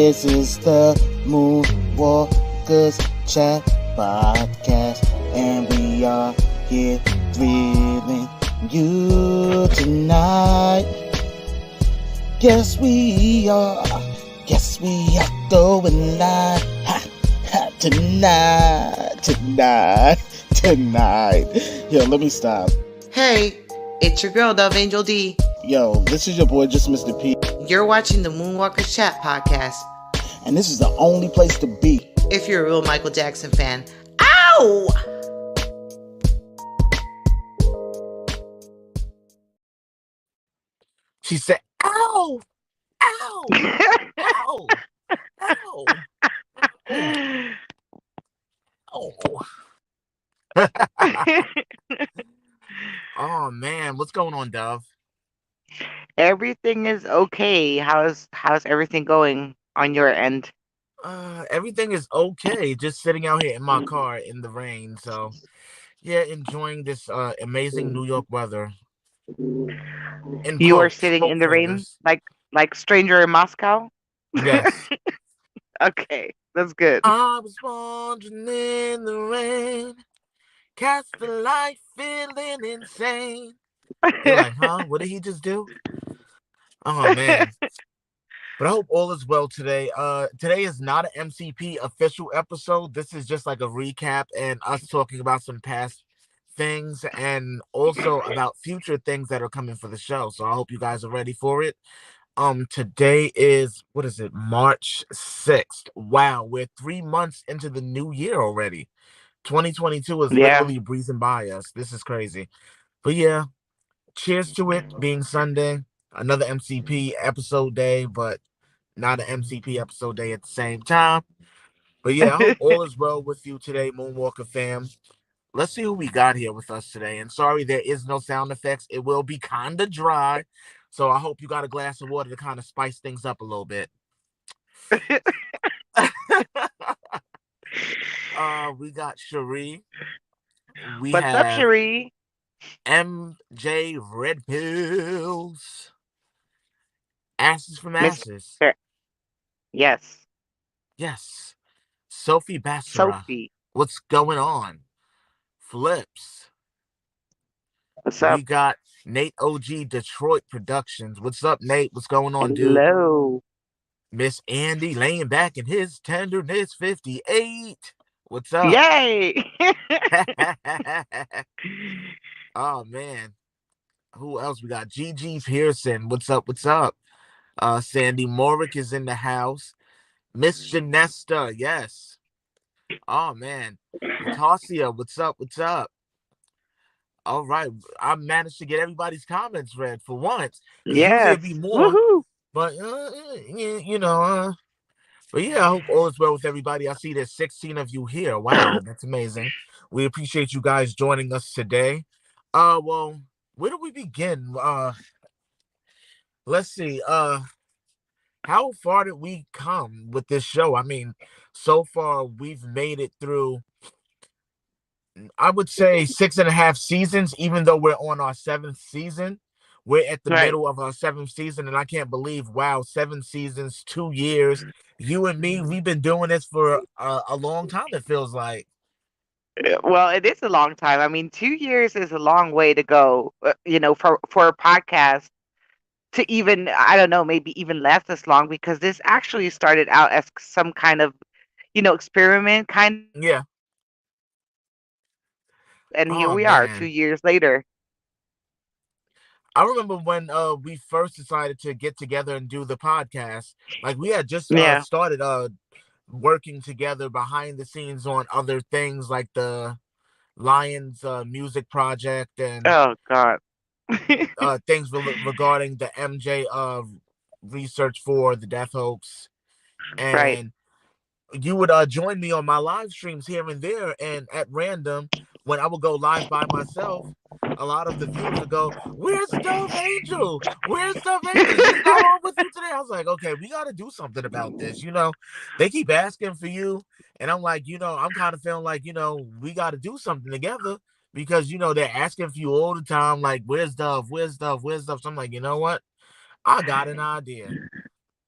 This is the Moonwalkers Chat Podcast, and we are here thrilling you tonight. Yes, we are. Yes, we are going live tonight. Yo, let me stop. Hey, it's your girl, Dove Angel D. Yo, this is your boy, just Mr. P. You're watching the Moonwalkers Chat Podcast. And this is the only place to be if you're a real Michael Jackson fan. Ow! She said, ow! Ow! Ow! Ow! Oh. Oh man, what's going on, Dove? Everything is okay. How's everything going on your end? Everything is okay. Just sitting out here in my car in the rain. So, yeah, enjoying this amazing New York weather. You are sitting in the rain like stranger in Moscow? Yes. Okay, that's good. I was wandering in the rain, cast the light, feeling insane. You're like, huh? What did he just do? Oh man. But I hope all is well today. Today is not an MCP official episode. This is just like a recap and us talking about some past things and also about future things that are coming for the show. So I hope you guys are ready for it. Today is, what is it, March 6th. Wow, we're 3 months into the new year already. 2022 is literally breezing by us. This is crazy. But yeah, cheers to it being Sunday. Another MCP episode day, but not an MCP episode day at the same time. But yeah, I hope all is well with you today, Moonwalker fam. Let's see who we got here with us today. And sorry, there is no sound effects. It will be kind of dry. So I hope you got a glass of water to kind of spice things up a little bit. We got Cherie. What's up, Cherie? MJ Red Pills. Asses from Asses. Yes. Yes. Sophie Bassara. Sophie. What's going on? Flips. What's up? We got Nate OG Detroit Productions. What's up, Nate? What's going on, dude? Hello. Miss Andy laying back in his tenderness 58. What's up? Yay! Oh man. Who else? We got Gigi Pearson. What's up? What's up? Sandy Morick is in the house. Miss Janesta, yes. Oh man. Tasia, what's up? What's up? All right. I managed to get everybody's comments read for once. Yeah. Usually it'd be more. Woohoo. But but yeah, I hope all is well with everybody. I see there's 16 of you here. Wow, that's amazing. We appreciate you guys joining us today. Well, where do we begin? Let's see. How far did we come with this show? I mean, so far we've made it through, I would say 6.5 seasons, even though we're on our 7th season. We're at the middle of our 7th season, and I can't believe, wow, 7 seasons, 2 years. You and me, we've been doing this for a long time, it feels like. Well, it is a long time. I mean, 2 years is a long way to go, for a podcast to even, I don't know, maybe even last this long, because this actually started out as some kind of, experiment kind. Yeah. And here we are 2 years later. I remember when we first decided to get together and do the podcast. Like, we had just started working together behind the scenes on other things like the Lions music project and oh god, things regarding the MJ research for the death hoax. And you would join me on my live streams here and there, and at random, when I would go live by myself, a lot of the viewers would go, "Where's Dove Angel? Where's Dove Angel? She's not on with you today." I was like, okay, we got to do something about this. They keep asking for you, and I'm like, I'm kind of feeling like, we got to do something together because, they're asking for you all the time, like, where's Dove? Where's Dove? Where's Dove? So I'm like, you know what? I got an idea.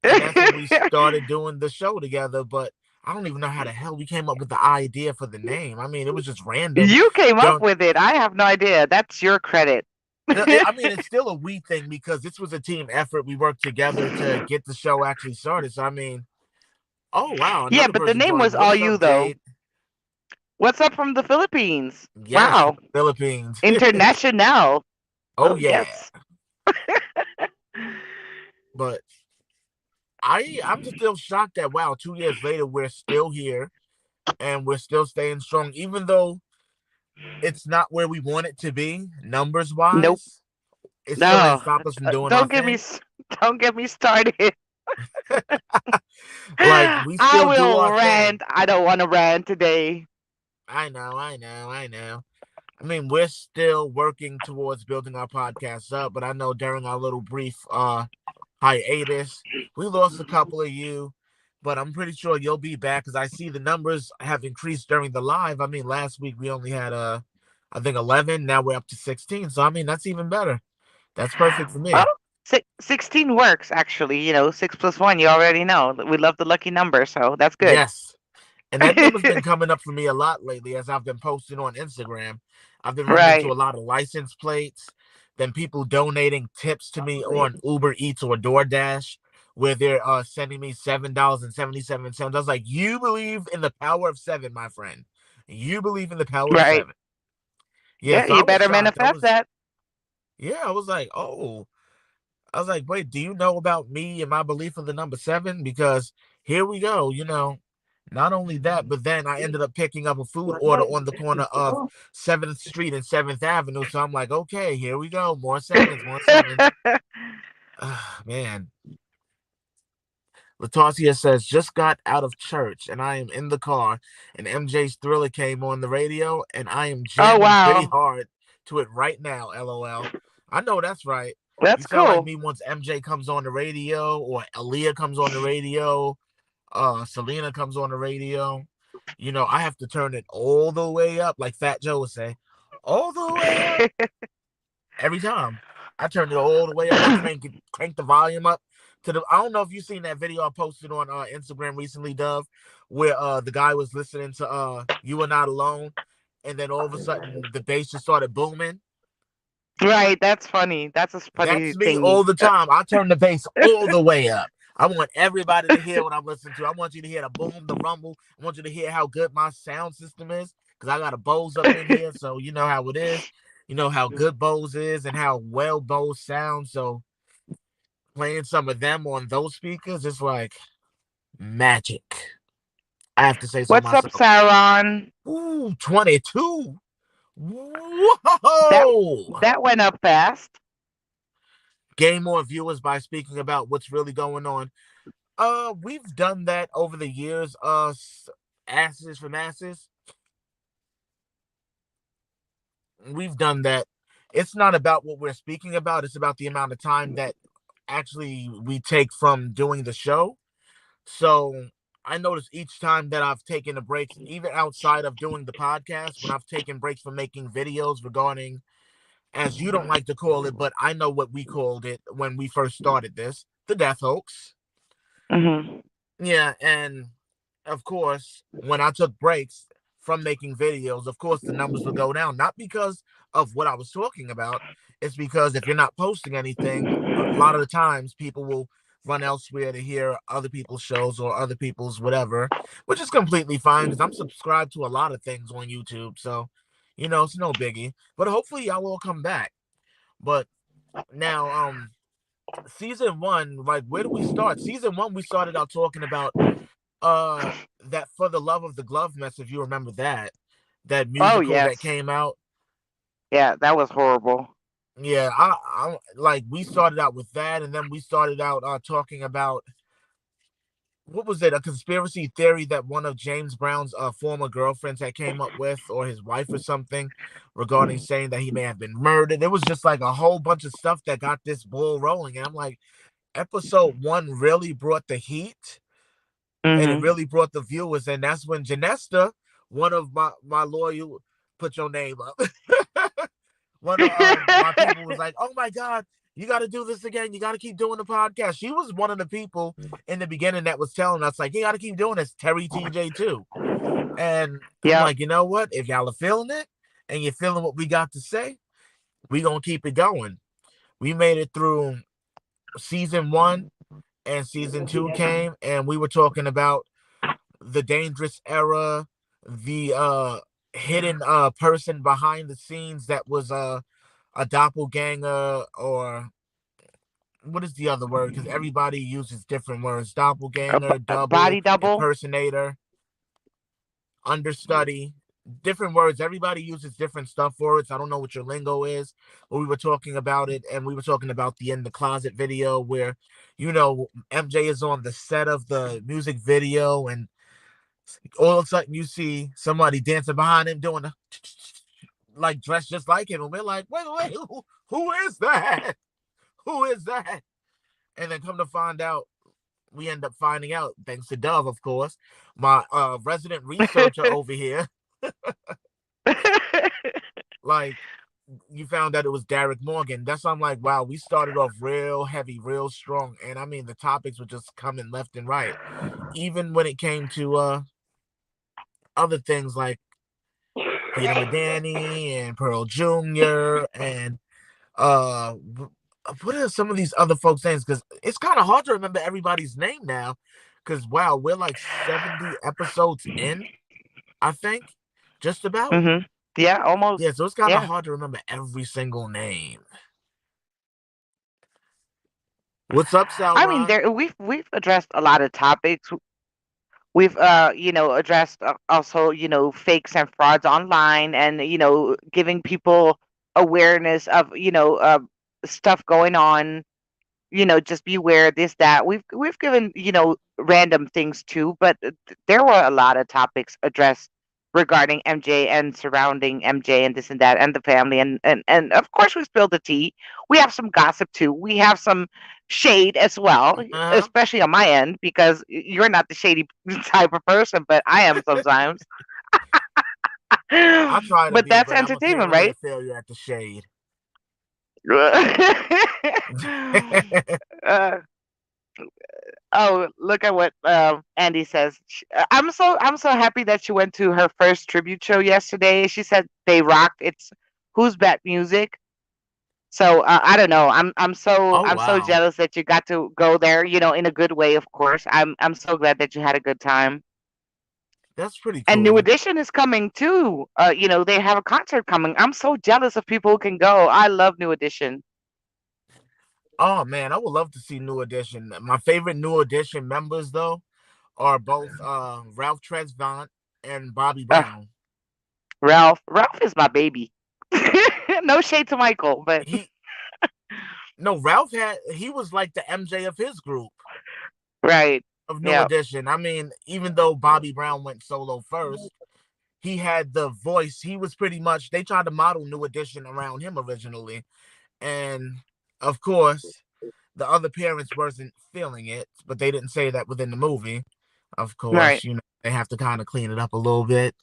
and that's when we started doing the show together. But I don't even know how the hell we came up with the idea for the name. I mean, it was just random. You came up Don't with it. I have no idea. That's your credit. no, I mean, it's still a we thing because this was a team effort. We worked together to get the show actually started. So I mean, oh wow, Yeah, another but the person name was joined. all What's you up, though. Jade? What's up from the Philippines? Yes, from Wow. the Philippines. International. Oh Oh, yeah, yes. but I'm just still shocked that wow, 2 years later we're still here and we're still staying strong, even though it's not where we want it to be numbers Nope. wise. It still ain't No. stop us from doing our Don't get me thing. don't get me started. Like we I still do will our thing. rant. I don't want to rant today. I know. I mean, we're still working towards building our podcast up, but I know during our little brief hiatus, we lost a couple of you, but I'm pretty sure you'll be back because I see the numbers have increased during the live. I mean, last week we only had I think 11. Now we're up to 16. So I mean, that's even better. That's perfect for Well, me. 16 works actually. 6 plus 1, you already know. We love the lucky number, so that's good. Yes. And that number's been coming up for me a lot lately as I've been posting on Instagram. I've been running into Right. a lot of license plates, then people donating tips to me on Uber Eats or DoorDash, where they're sending me $7.77. I was like, you believe in the power of seven, my friend. You believe in the power of Right. seven. Yeah, Yeah, so I you was better shocked. manifest that. I was like, oh, I was like, wait, do you know about me and my belief of the number seven? Because here we go, not only that, but then I ended up picking up a food order on the corner of 7th Street and 7th Avenue. So I'm like, okay, here we go. More sevens, more sevens. Man. Latasia says, just got out of church and I am in the car and MJ's Thriller came on the radio and I am Oh, jamming pretty wow. hard to it right now, LOL. I know that's right. You That's sound like cool. me once MJ comes on the radio or Aaliyah comes on the radio, Selena comes on the radio. I have to turn it all the way up, like Fat Joe would say, all the way up every time. I turn it all the way up. I crank the volume up to the. I don't know if you've seen that video I posted on Instagram recently, Dove, where the guy was listening to "You Are Not Alone," and then all of a sudden the bass just started booming. Right, that's funny. That's a funny That's me thingy. all the time. I turn the bass all the way up. I want everybody to hear what I'm listening to. I want you to hear the boom, the rumble. I want you to hear how good my sound system is because I got a Bose up in here, so you know how it is. You know how good Bose is and how well Bose sounds. So playing some of them on those speakers is like magic. I have to say so What's up, myself. Saron? Ooh, 22. That Whoa! that went up fast. Gain more viewers by speaking about what's really going on. We've done that over the years. Asses for masses. We've done that. It's not about what we're speaking about. It's about the amount of time that actually we take from doing the show. So I notice each time that I've taken a break, even outside of doing the podcast, when I've taken breaks from making videos regarding, as you don't like to call it, but I know what we called it when we first started this, the death hoax. Hmm. Yeah, and of course, when I took breaks from making videos, of course the numbers would go down. Not because of what I was talking about. It's because if you're not posting anything, a lot of the times people will run elsewhere to hear other people's shows or other people's whatever, which is completely fine because I'm subscribed to a lot of things on YouTube. So, it's no biggie. But hopefully y'all will come back. But now, season one, like where do we start? Season one, we started out talking about that For the Love of the Glove mess, if you remember that Oh, musical that yes. came out. Yeah, that was horrible. Yeah, I like we started out with that, and then we started out talking about what was it, a conspiracy theory that one of James Brown's former girlfriends had came up with, or his wife or something, regarding saying that he may have been murdered. It was just like a whole bunch of stuff that got this ball rolling, and I'm like, episode one really brought the heat and it Hmm. really brought the viewers. And that's when Janesta, one of my loyal, put your name up. One of my people was like, "Oh my God, You got to do this again. You got to keep doing the podcast. She was one of the people in the beginning that was telling us, like, you got to keep doing this. Terry TJ, too. And I'm Yep. like, you know what? If y'all are feeling it and you're feeling what we got to say, we going to keep it going. We made it through season 1, and season 2 came, and we were talking about the dangerous era, the hidden person behind the scenes that was a doppelganger, or what is the other word? Because everybody uses different words: doppelganger, double, Body double. impersonator, understudy. Different words. Everybody uses different stuff for it. So I don't know what your lingo is, but we were talking about it, and we were talking about the In the Closet video where, MJ is on the set of the music video, and all of a sudden you see somebody dancing behind him doing a like dressed just like him, and we're like, wait, who is that? Who is that? And then come to find out, we end up finding out, thanks to Dove, of course, my resident researcher over here, like, you found out it was Derek Morgan. That's why I'm like, wow, we started off real heavy, real strong. And I mean, the topics were just coming left and right. Even when it came to other things like Peter Madani and Pearl Jr. and uh what are some of these other folks' names? Because it's kind of hard to remember everybody's name now. Because wow, we're like 70 episodes in, I think, just about. Mm-hmm. Yeah, almost. Yeah, so it's kind of Yeah. hard to remember every single name. What's up, I mean, Salron? we've addressed a lot of topics. We've addressed also fakes and frauds online, and giving people awareness of stuff going on. Just beware this, that. We've given, random things too, but there were a lot of topics addressed regarding MJ and surrounding MJ and this and that and the family, and of course we spilled the tea. We have some gossip too. We have some shade as well, Uh-huh. especially on my end because you're not the shady type of person, but I am sometimes. I try to But be, that's but I'm entertainment, apparently a right? failure at the shade. uh, Oh, look at what Andy says. I'm so happy that she went to her first tribute show yesterday. She said they rocked. It's Who's Bet Music. So I don't know. Oh I'm so wow, jealous that you got to go there. In a good way, of course. I'm so glad that you had a good time. that's pretty And New cool. Edition is coming too. They have a concert coming. I'm so jealous of people who can go. I love New Edition. Oh man, I would love to see New Edition. My favorite New Edition members though are both Ralph Tresvant and Bobby Uh, Brown. Ralph is my baby. No shade to Michael, but He no Ralph had he was like the MJ of his group right. of New Yeah. Edition. I mean, even though Bobby Brown went solo first, he had the voice. He was pretty much they tried to model New Edition around him originally. And of course, the other parents wasn't feeling it, but they didn't say that within the movie. Of Right. course, they have to kind of clean it up a little bit.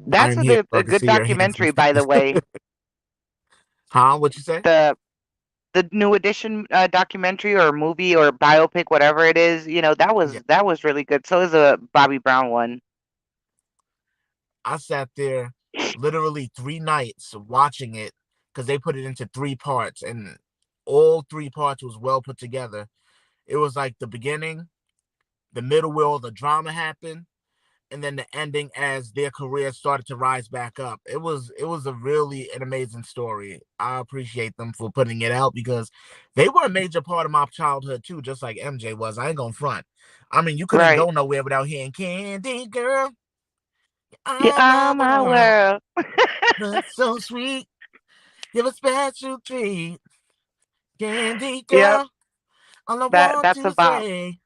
That's I'm here a so to good see your handsome documentary, by the face. way. Huh? What you say? The the New Edition documentary or movie or biopic, whatever it is, Yeah. that was really good. So is a Bobby Brown one. I sat there literally 3 nights watching it because they put it into 3 parts, and all 3 parts was well put together. It was like the beginning, the middle where all the drama happened, and then the ending as their career started to rise back up. It was a really an amazing story. I appreciate them for putting it out because they were a major part of my childhood too, just like MJ was. I ain't gonna front. I mean, you couldn't Right. go nowhere without hearing Candy Girl. You I'm are my my world. world. That's so sweet. Give a special treat. Candy Yep. Girl. All I That want that's to about. say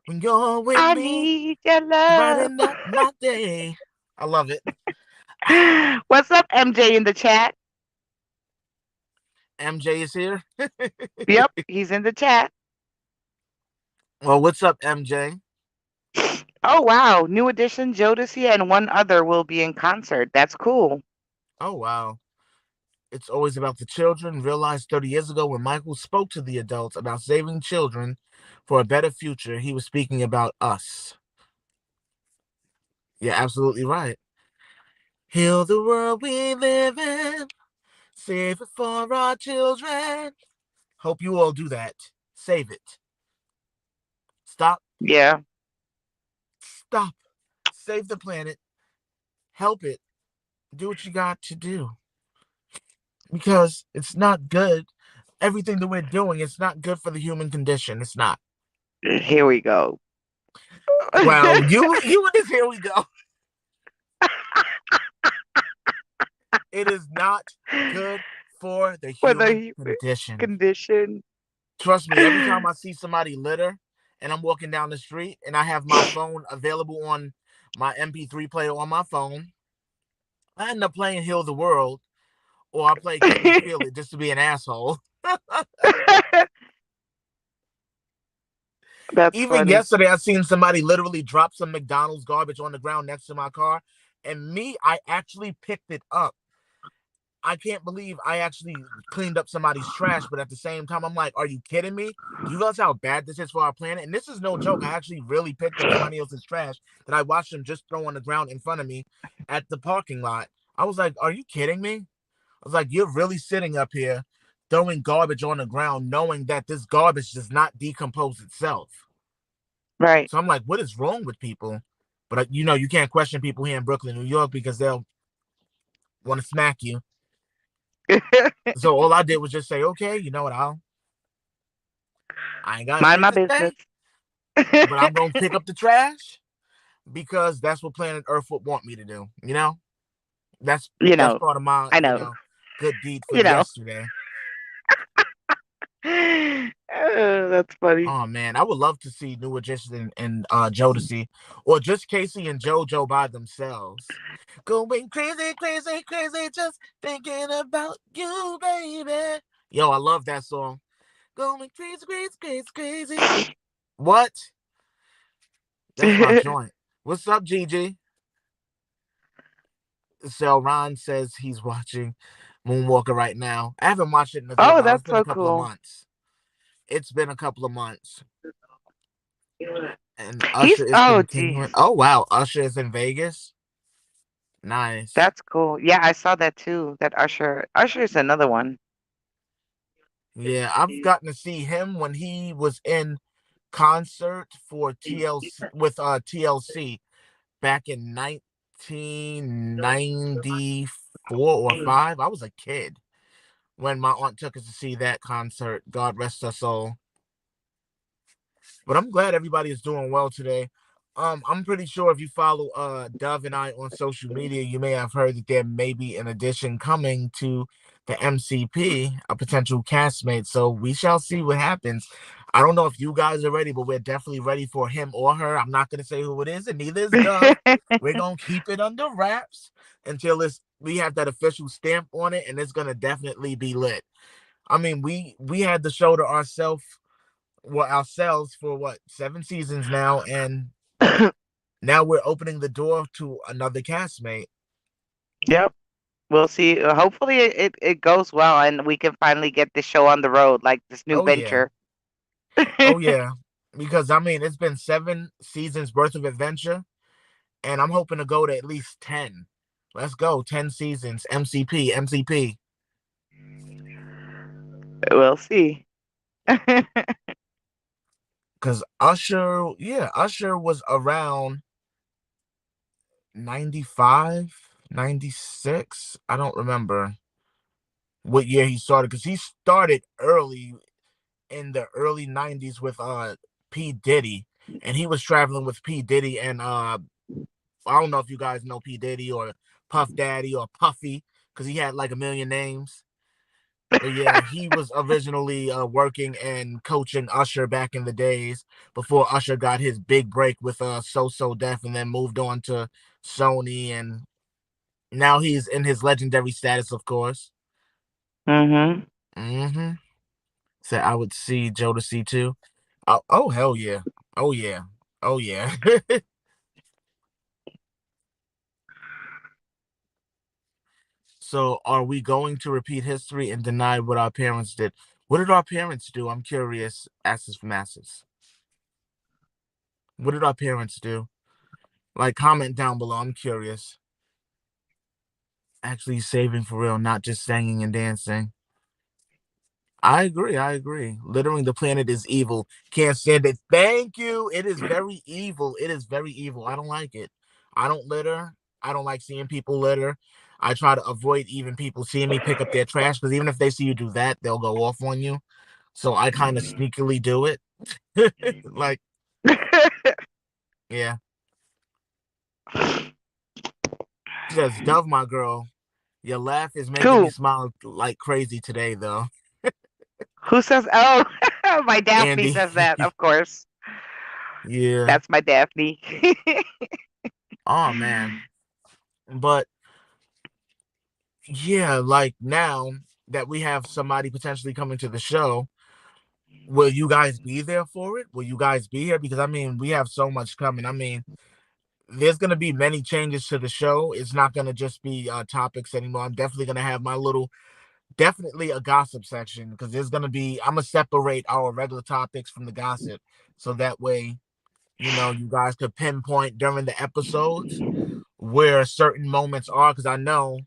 when you're with I me, need your you love. brighten up my day. I love it. What's up, MJ in the chat? MJ is here. Yep, he's in the chat. Well, what's up, MJ? Oh wow, New Edition, Jodeci, and one other will be in concert. That's cool. Oh wow. It's always about the children. Realized 30 years ago when Michael spoke to the adults about saving children for a better future, he was speaking about us. You're absolutely right. Heal the world we live in. Save it for our children. Hope you all do that. Save it. Stop. Yeah. Stop. Save the planet. Help it. Do what you got to do. Because it's not good. Everything that we're doing, it's not good for the human condition. It's not. Here we go. Well, you with this, here we go. It is not good for the For human the condition. condition. Trust me, every time I see somebody litter and I'm walking down the street and I have my phone available on my MP3 player on my phone, I end up playing Heal the World or I play Can You Feel It just to be an asshole. That's Even funny. yesterday, I seen somebody literally drop some McDonald's garbage on the ground next to my car. And I actually picked it up. I can't believe I actually cleaned up somebody's trash, but at the same time, I'm like, are you kidding me? Do you realize how bad this is for our planet? And this is no joke. I actually really picked up somebody else's trash that I watched them just throw on the ground in front of me at the parking lot. I was like, are you kidding me? I was like, you're really sitting up here throwing garbage on the ground, knowing that this garbage does not decompose itself. Right. So I'm like, what is wrong with people? But you can't question people here in Brooklyn, New York, because they'll want to smack you. So all I did was just say, okay, you know what? I ain't got Mind shit my to say, business. but I'm gonna pick up the trash because that's what planet Earth would want me to do. That's You that's know, part of my I know. good deed for You know. yesterday. That's funny. Oh man, I would love to see New Edition and Jodeci, or just Casey and JoJo by themselves. Going crazy, crazy, crazy, just thinking about you, baby. Yo, I love that song. Going crazy, crazy, crazy, crazy. What? That's my joint. What's up, Gigi? So Ron says he's watching Moonwalker right now. I haven't watched it in a good Oh, while. It's that's been a so couple of cool. months. It's been a couple of months. And He's Usher is oh continuing. geez. Oh wow, Usher is in Vegas. Nice. That's cool. Yeah, I saw that too. That Usher. Usher is another one. Yeah, I've gotten to see him when he was in concert for TLC with TLC back in 1994 or 5. I was a kid when my aunt took us to see that concert. God rest her soul. But I'm glad everybody is doing well today. I'm pretty sure if you follow Dove and I on social media, you may have heard that there may be an addition coming to the MCP, a potential castmate. So we shall see what happens. I don't know if you guys are ready, but we're definitely ready for him or her. I'm not gonna say who it is, and neither is Dove. We're gonna keep it under wraps until we have that official stamp on it, and it's gonna definitely be lit. I mean, we had the show to ourselves for what, 7 seasons now, and now we're opening the door to another castmate. Yep. We'll see. Hopefully it goes well and we can finally get this show on the road, like this new Oh yeah, venture. oh yeah, because I mean it's been 7 seasons worth of adventure, and I'm hoping to go to at least 10. Let's go, 10 seasons. MCP, MCP. We'll see. Because Usher was around 95, 96. I don't remember what year he started, because he started early in the early 90s with P Diddy, and he was traveling with P Diddy and I don't know if you guys know P Diddy or Puff Daddy or Puffy, because he had like a million names. But yeah, he was originally working and coaching Usher back in the days before Usher got his big break with So Def, and then moved on to Sony, and now he's in his legendary status, of course. Mhm. Mm-hmm. So I would see Jodeci too. Oh hell yeah. Oh yeah. Oh yeah. So are we going to repeat history and deny what our parents did? What did our parents do? I'm curious. Asses for masses. What did our parents do? Like, comment down below. I'm curious. Actually saving for real, not just singing and dancing. I agree. I agree. Littering the planet is evil. Can't stand it. Thank you. It is very evil. It is very evil. I don't like it. I don't litter. I don't like seeing people litter. I try to avoid even people seeing me pick up their trash because even if they see you do that, they'll go off on you. So I kind of sneakily do it. Like, yeah. She says, Dove, my girl, your laugh is making me Who? smile like crazy today, though. Who says? Oh, my Daphne Andy. says that. Of course, Yeah. that's my Daphne. Oh, man. But yeah, like now that we have somebody potentially coming to the show, will you guys be there for it? Will you guys be here? Because I mean, we have so much coming. I mean, there's gonna be many changes to the show. It's not gonna just be topics anymore. I'm definitely gonna have my little, definitely a gossip section because there's gonna be. I'm gonna separate our regular topics from the gossip, so that way, you guys could pinpoint during the episodes where certain moments are. Because I know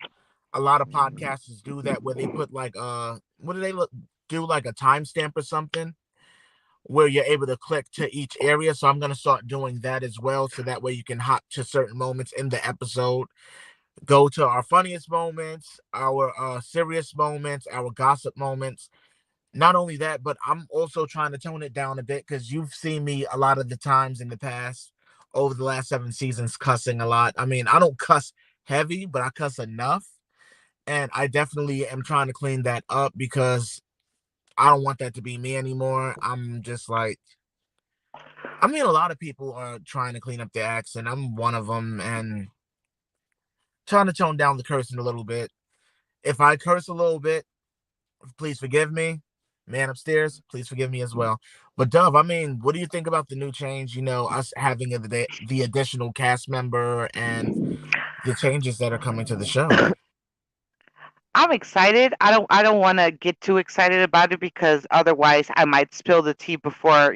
a lot of podcasters do that where they put like what do they do, like a timestamp or something where you're able to click to each area. So I'm going to start doing that as well, so that way you can hop to certain moments in the episode, go to our funniest moments, our serious moments, our gossip moments. Not only that, but I'm also trying to tone it down a bit because you've seen me a lot of the times in the past over the last 7 seasons cussing a lot. I mean, I don't cuss heavy, but I cuss enough, and I definitely am trying to clean that up because I don't want that to be me anymore. I'm just like, I mean, a lot of people are trying to clean up their acts, and I'm one of them, and trying to tone down the cursing a little bit. If I curse a little bit, please forgive me. Man upstairs, please forgive me as well. But Dove, I mean, what do you think about the new change? Us having the additional cast member and the changes that are coming to the show. I'm excited. I don't want to get too excited about it because otherwise I might spill the tea before,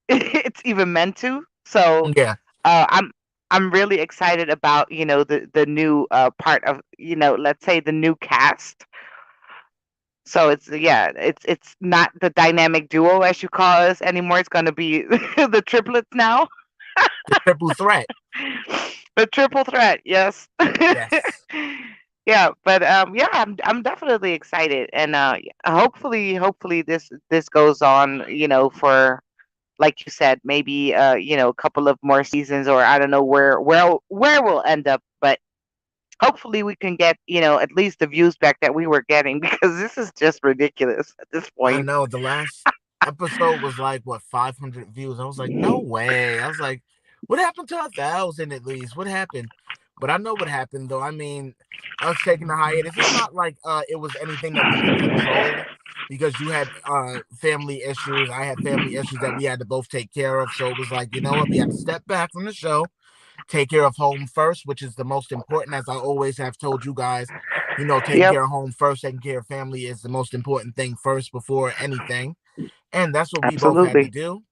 it's even meant to. So, Yeah, I'm really excited about, the new part of, let's say the new cast. So it's, yeah, it's not the dynamic duo as you call us anymore. It's going to be the triplets now. the triple threat. The triple threat, yes. Yes. Yeah, but yeah, I'm definitely excited, and hopefully this goes on, for, like you said, maybe a couple of more seasons, or I don't know where we'll end up, but hopefully we can get, at least the views back that we were getting because this is just ridiculous at this I point. know the last episode was like what 500 views. I was like, no way. I was like, what happened to 1,000 at least? What happened? But I know what happened though. I mean, us taking the hiatus, it's not like it was anything that we could control because you had family issues. I had family issues that we had to both take care of. So it was like, you know what? We had to step back from the show, take care of home first, which is the most important, as I always have told you guys. Taking Yep, care of home first, taking care of family is the most important thing first before anything. And that's what we both had to absolutely. do.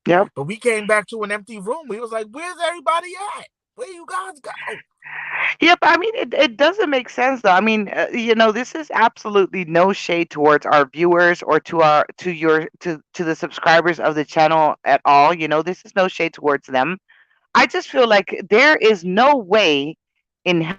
Yep. But we came back to an empty room. We was like, where's everybody at? Where you guys go? Yep, I mean, it doesn't make sense though. I mean, this is absolutely no shade towards our viewers or to the subscribers of the channel at all. This is no shade towards them. I just feel like there is no way in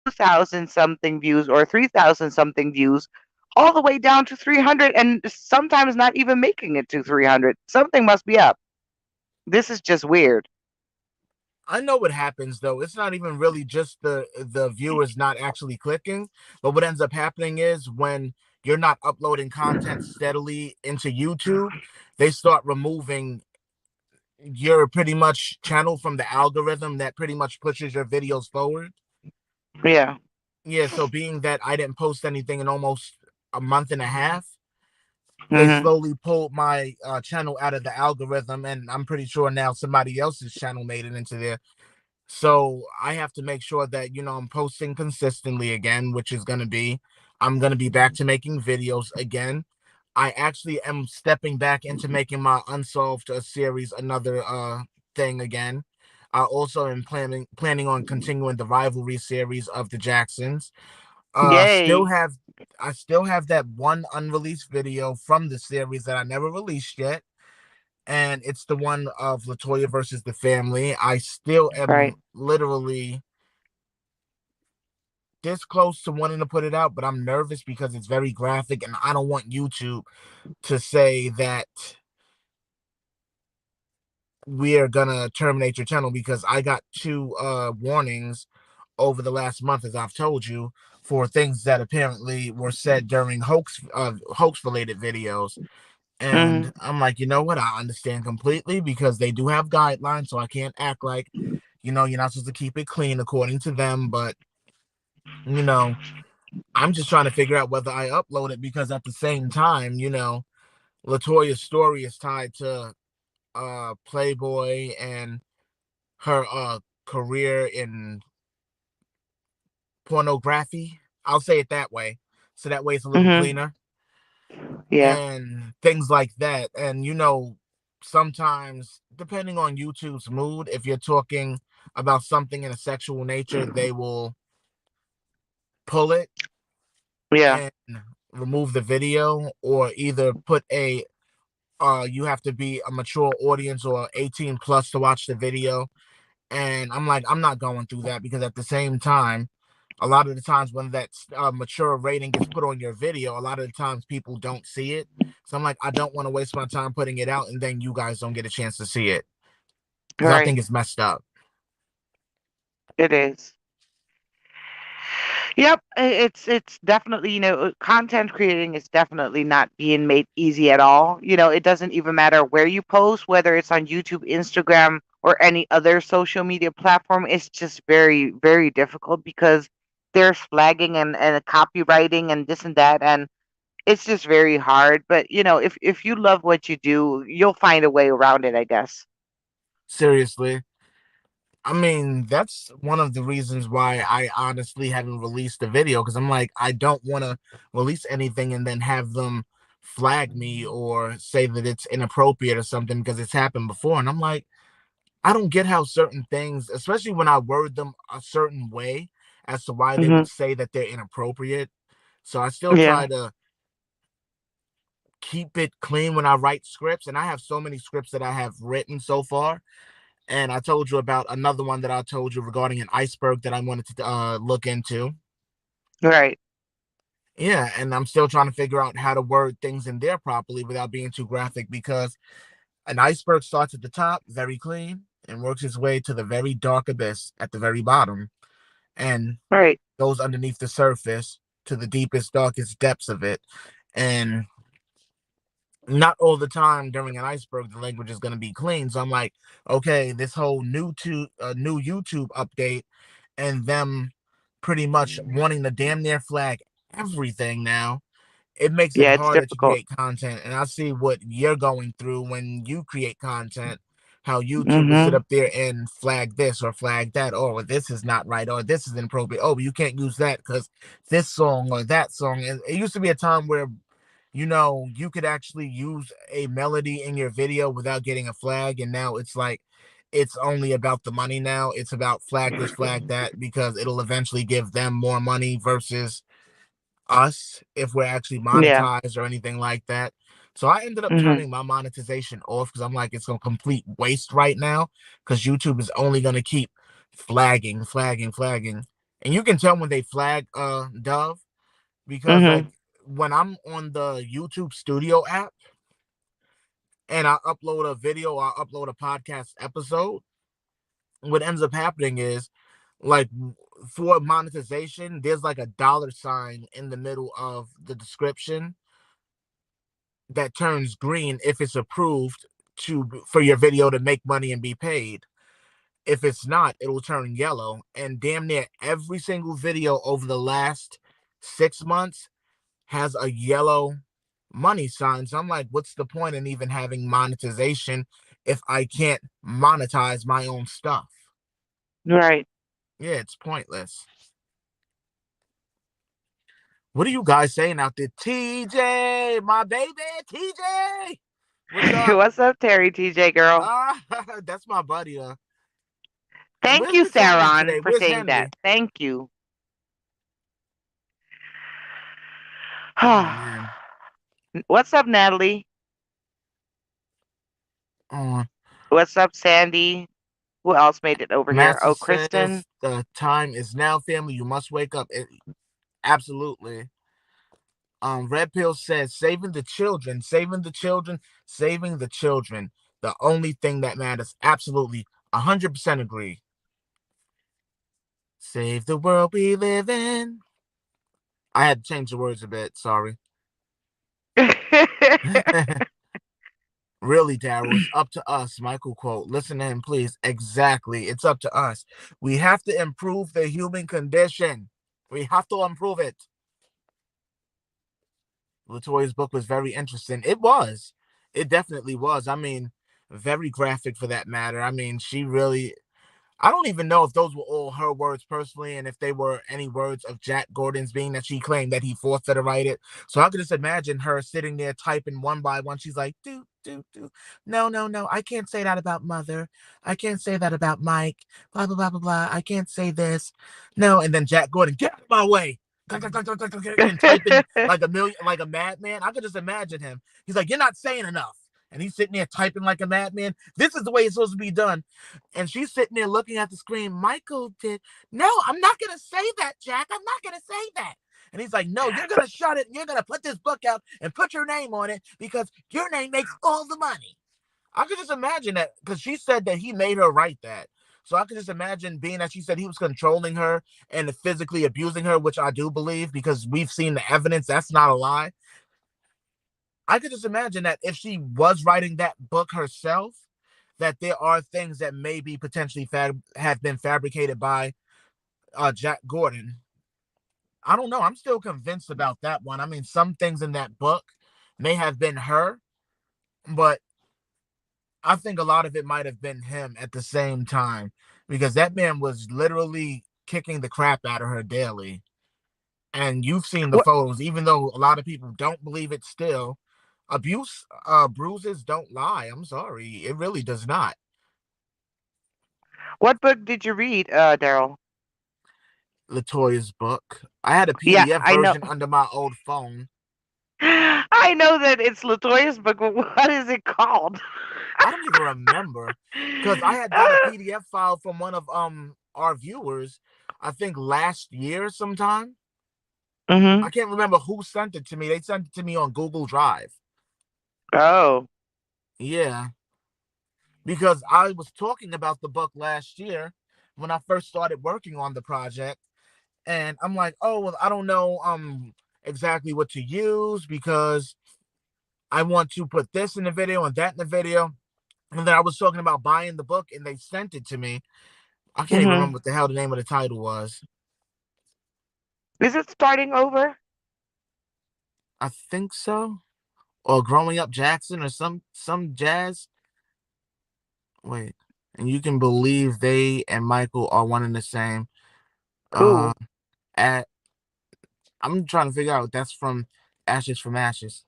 2,000 something views or 3,000 something views all the way down to 300 and sometimes not even making it to 300. Something must be up. This is just weird. I know what happens though. It's not even really just the viewers not actually clicking, but what ends up happening is when you're not uploading content steadily into YouTube, they start removing your pretty much channel from the algorithm that pretty much pushes your videos forward. Yeah. Yeah, so being that I didn't post anything in almost a month and a half, they Hmm. slowly pulled my channel out of the algorithm, and I'm pretty sure now somebody else's channel made it into there. So I have to make sure that, I'm posting consistently again, which is I'm going to be back to making videos again. I actually am stepping back into making my Unsolved series another thing again. I also am planning on continuing the rivalry series of the Jacksons. Still Yay. have I still have that one unreleased video from the series that I never released yet, and it's the one of Latoya versus the family. I still am Right. literally this close to wanting to put it out, but I'm nervous because it's very graphic, and I don't want YouTube to say that we are gonna terminate your channel, because I got two warnings over the last month, as I've told you, for things that apparently were said during hoax related videos. Hmm. And I'm like, you know what? I understand completely, because they do have guidelines, so I can't act like, you're not supposed to keep it clean according to them. But, you know, I'm just trying to figure out whether I upload it, because at the same time, Latoya's story is tied to Playboy and her career in pornography. I'll say it that way. So that way it's a little Hmm. cleaner, Yeah. and things like that. And sometimes, depending on YouTube's mood, if you're talking about something in a sexual nature, they will pull it Yeah. and remove the video, or either put a you have to be a mature audience or 18 plus to watch the video. And I'm like, I'm not going through that, because at the same time, a lot of the times when that mature rating gets put on your video, a lot of the times people don't see it. So I'm like, I don't want to waste my time putting it out, and then you guys don't get a chance to see it, because I Right. think it's messed up. It is. Yep, it's definitely, content creating is definitely not being made easy at all. It doesn't even matter where you post, whether it's on YouTube, Instagram, or any other social media platform. It's just very, very difficult because there's flagging and copywriting and this and that, and it's just very hard. But if you love what you do, you'll find a way around it, I guess. Seriously. I mean, that's one of the reasons why I honestly haven't released the video, because I'm like, I don't want to release anything and then have them flag me or say that it's inappropriate or something, because it's happened before. And I'm like, I don't get how certain things, especially when I word them a certain way, as to why they Hmm. would say that they're inappropriate. So I still Yeah. try to keep it clean when I write scripts. And I have so many scripts that I have written so far. And I told you about another one that I told you regarding an iceberg that I wanted to look into. Right. Yeah, and I'm still trying to figure out how to word things in there properly without being too graphic, because an iceberg starts at the top, very clean, and works its way to the very dark abyss at the very bottom, and Right. goes underneath the surface to the deepest, darkest depths of it. And not all the time during an iceberg the language is going to be clean. So I'm like, okay, this whole new YouTube update, and them pretty much wanting to damn near flag everything now, it makes it Yeah, it's harder to difficult. create content. And I see what you're going through when you create content, how YouTube will sit Hmm. up there and flag this or flag that. Oh, this is not right, or this is inappropriate. Oh, but you can't use that because this song or that song. And it used to be a time where, you could actually use a melody in your video without getting a flag. And now it's like, it's only about the money now. It's about flag this, flag that, because it'll eventually give them more money versus us if we're actually Yeah. monetized or anything like that. So I ended up Hmm. turning my monetization off, because I'm like, it's a complete waste right now, because YouTube is only going to keep flagging, flagging, flagging. And you can tell when they flag Dove, because like Hmm. when I'm on the YouTube Studio app and I upload a video or I upload a podcast episode, what ends up happening is, like, for monetization, there's like a dollar sign in the middle of the description that turns green if it's approved for your video to make money and be paid. If it's not, it'll turn yellow. And damn near every single video over the last 6 months has a yellow money sign. So I'm like, what's the point in even having monetization if I can't monetize my own stuff? Right. Yeah, it's pointless. What are you guys saying out there? TJ, my baby, TJ. What's up? What's up, Terry TJ girl? Ah, that's my buddy. And Thank where's you, Miss Henry Saron, today? for Where's saying that. Henry? Thank you. Oh man. What's up, Natalie? Oh, What's up, Sandy? Who else made it over here? Master Oh, Kristen. says the time is now, family. You must wake up. Absolutely. Red Pill says saving the children, saving the children, saving the children. The only thing that matters. Absolutely. 100% agree. Save the world we live in. I had to change the words a bit. Sorry. Really, Darryl, it's up to us. Michael quote. Listen to him, please. Exactly. It's up to us. We have to improve the human condition. We have to improve it. Latoya's book was very interesting. It was. It definitely was. I mean, very graphic for that matter. I mean, she really I don't even know if those were all her words personally and if they were any words of Jack Gordon's, being that she claimed that he forced her to write it. So I could just imagine her sitting there typing one by one. She's like, do, do, do. No, no, no. I can't say that about mother. I can't say that about Mike. Blah, blah, blah, blah, blah. I can't say this. No. And then Jack Gordon, get out of my way. And typing like a million, like a madman. I could just imagine him. He's like, you're not saying enough. And he's sitting there typing like a madman. This is the way it's supposed to be done. And she's sitting there looking at the screen. Michael did. No, I'm not going to say that, Jack. I'm not going to say that. And he's like, no, you're going to shut it. And you're going to put this book out and put your name on it because your name makes all the money. I could just imagine that because she said that he made her write that. So I could just imagine being that she said he was controlling her and physically abusing her, which I do believe because we've seen the evidence. That's not a lie. I could just imagine that if she was writing that book herself, that there are things that maybe potentially have been fabricated by Jack Gordon. I don't know. I'm still convinced about that one. I mean, some things in that book may have been her, but I think a lot of it might have been him at the same time because that man was literally kicking the crap out of her daily. And you've seen the what photos, even though a lot of people don't believe it still. Abuse bruises don't lie. I'm sorry. It really does not. what book did you read, Daryl? Latoya's book. I had a Yeah, PDF I know. version under my old phone. I know that it's Latoya's book, but what is it called? I don't even remember because I had got a PDF file from one of our viewers, I think last year sometime. Mm-hmm. I can't remember who sent it to me. They sent it to me on Google Drive. Oh. Yeah, because I was talking about the book last year when I first started working on the project, and I'm like, oh well, I don't know exactly what to use because I want to put this in the video and that in the video. And then I was talking about buying the book and they sent it to me. I can't even Mm-hmm. remember what the hell the name of the title was. Is it starting over? I think so. Or Growing Up Jackson or some jazz. Wait. And you can believe they and Michael are one and the same. Uh Who? at I'm trying to figure out that's from Ashes from Ashes.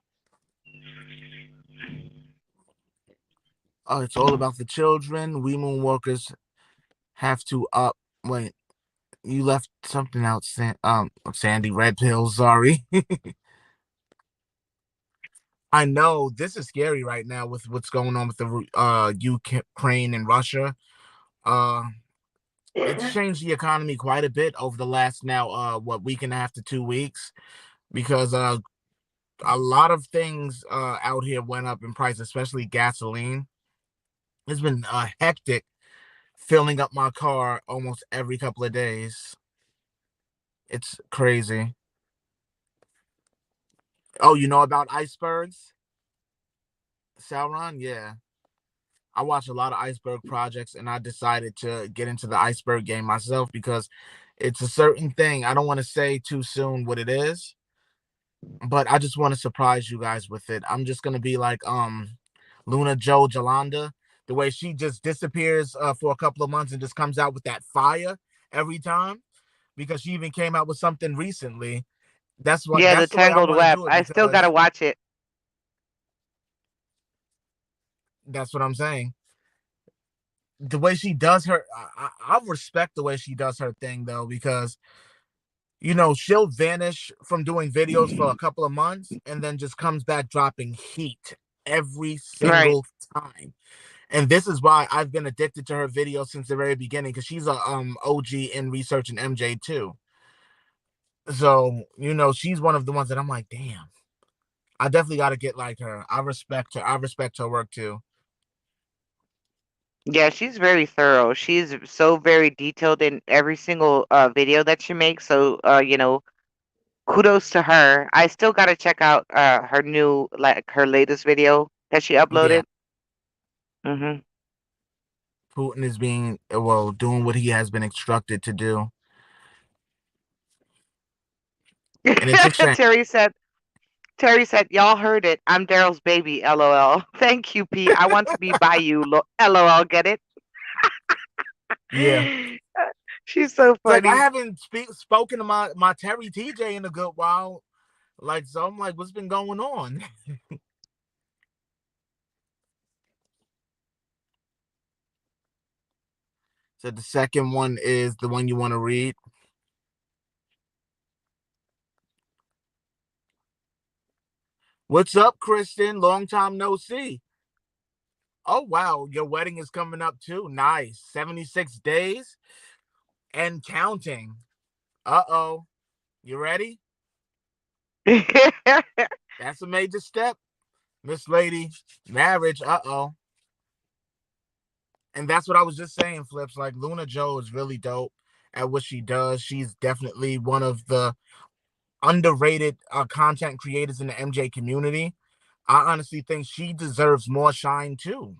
Oh, it's all about the children. We Moonwalkers have to up. Wait, you left something out, Sandy Red Pill. Sorry. I know this is scary right now with what's going on with the Ukraine and Russia. Uh, it's changed the economy quite a bit over the last now what week and a half to 2 weeks because a lot of things out here went up in price, especially gasoline. It's been hectic filling up my car almost every couple of days. It's crazy. Oh, you know about icebergs, Sauron? Yeah. I watch a lot of iceberg projects and I decided to get into the iceberg game myself because it's a certain thing. I don't want to say too soon what it is, but I just want to surprise you guys with it. I'm just gonna be like Luna Joe Jolanda. The way she just disappears for a couple of months and just comes out with that fire every time, because she even came out with something recently. Yeah, the That's the way I Tangled want to Web. do it, I still gotta because watch it. that's what I'm saying. The way she does her, I respect the way she does her thing though, because she'll vanish from doing videos for a couple of months and then just comes back dropping heat every Right. single time. And this is why I've been addicted to her videos since the very beginning, because she's a OG in researching MJ too. So she's one of the ones that I'm like, damn, I definitely got to get like her. I respect her. I respect her work too. Yeah, she's very thorough. She's so very detailed in every single video that she makes. So kudos to her. I still gotta check out her new, like, her latest video that she Yeah, uploaded. Hmm. Putin is being, well, doing what he has been instructed to do, and it's a shame. Terry said, y'all heard it. I'm Daryl's baby, LOL. Thank you, P. I want to be by you, LOL. Get it? Yeah. She's so It's like I funny. haven't spoken to my Terry TJ in a good while. Like, so I'm like, what's been going on? So the second one is the one you want to read. What's up, Kristen? Long time no see. Oh wow, your wedding is coming up too. Nice. 76 days and counting. Uh-oh. You ready? That's a major step, Miss Lady. Marriage. Uh-oh. And that's what I was just saying, Flips. Like, Luna Joe is really dope at what she does. She's definitely one of the underrated content creators in the MJ community. I honestly think she deserves more shine too.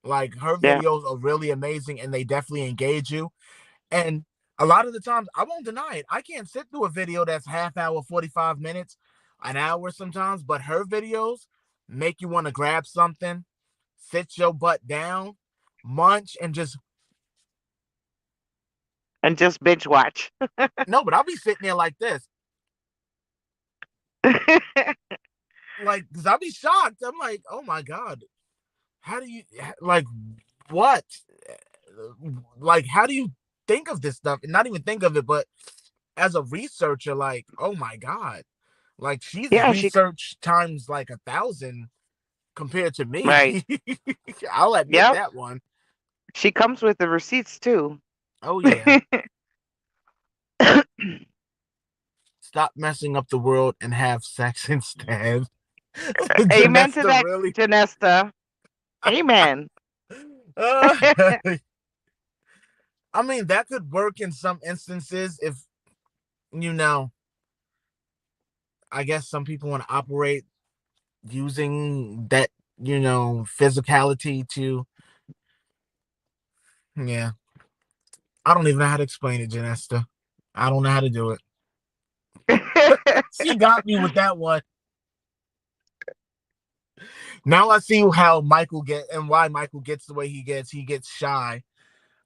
Like, her Yeah. videos are really amazing and they definitely engage you. And a lot of the times, I won't deny it, I can't sit through a video that's half hour, 45 minutes, an hour sometimes, but her videos make you want to grab something, sit your butt down, munch, and just, And just binge watch. no, but I'll be sitting there like this, like, because I'll be shocked. I'm like, oh my God, how do you, like, what? Like, how do you think of this stuff? And not even think of it, but as a researcher, like, oh my God, like, she's Yeah, research times like 1,000 compared to right. me. I'll admit Yep. that one. She comes with the receipts too. Oh yeah. Stop messing up the world and have sex instead. Amen to Janesta that, really. Janesta. Amen. Uh, I mean, that could work in some instances if, you know, I guess some people want to operate using that, physicality to, yeah. I don't even know how to explain it, Janesta. I don't know how to do it. She got me with that one. Now I see how Michael get and why Michael gets the way he gets. He gets shy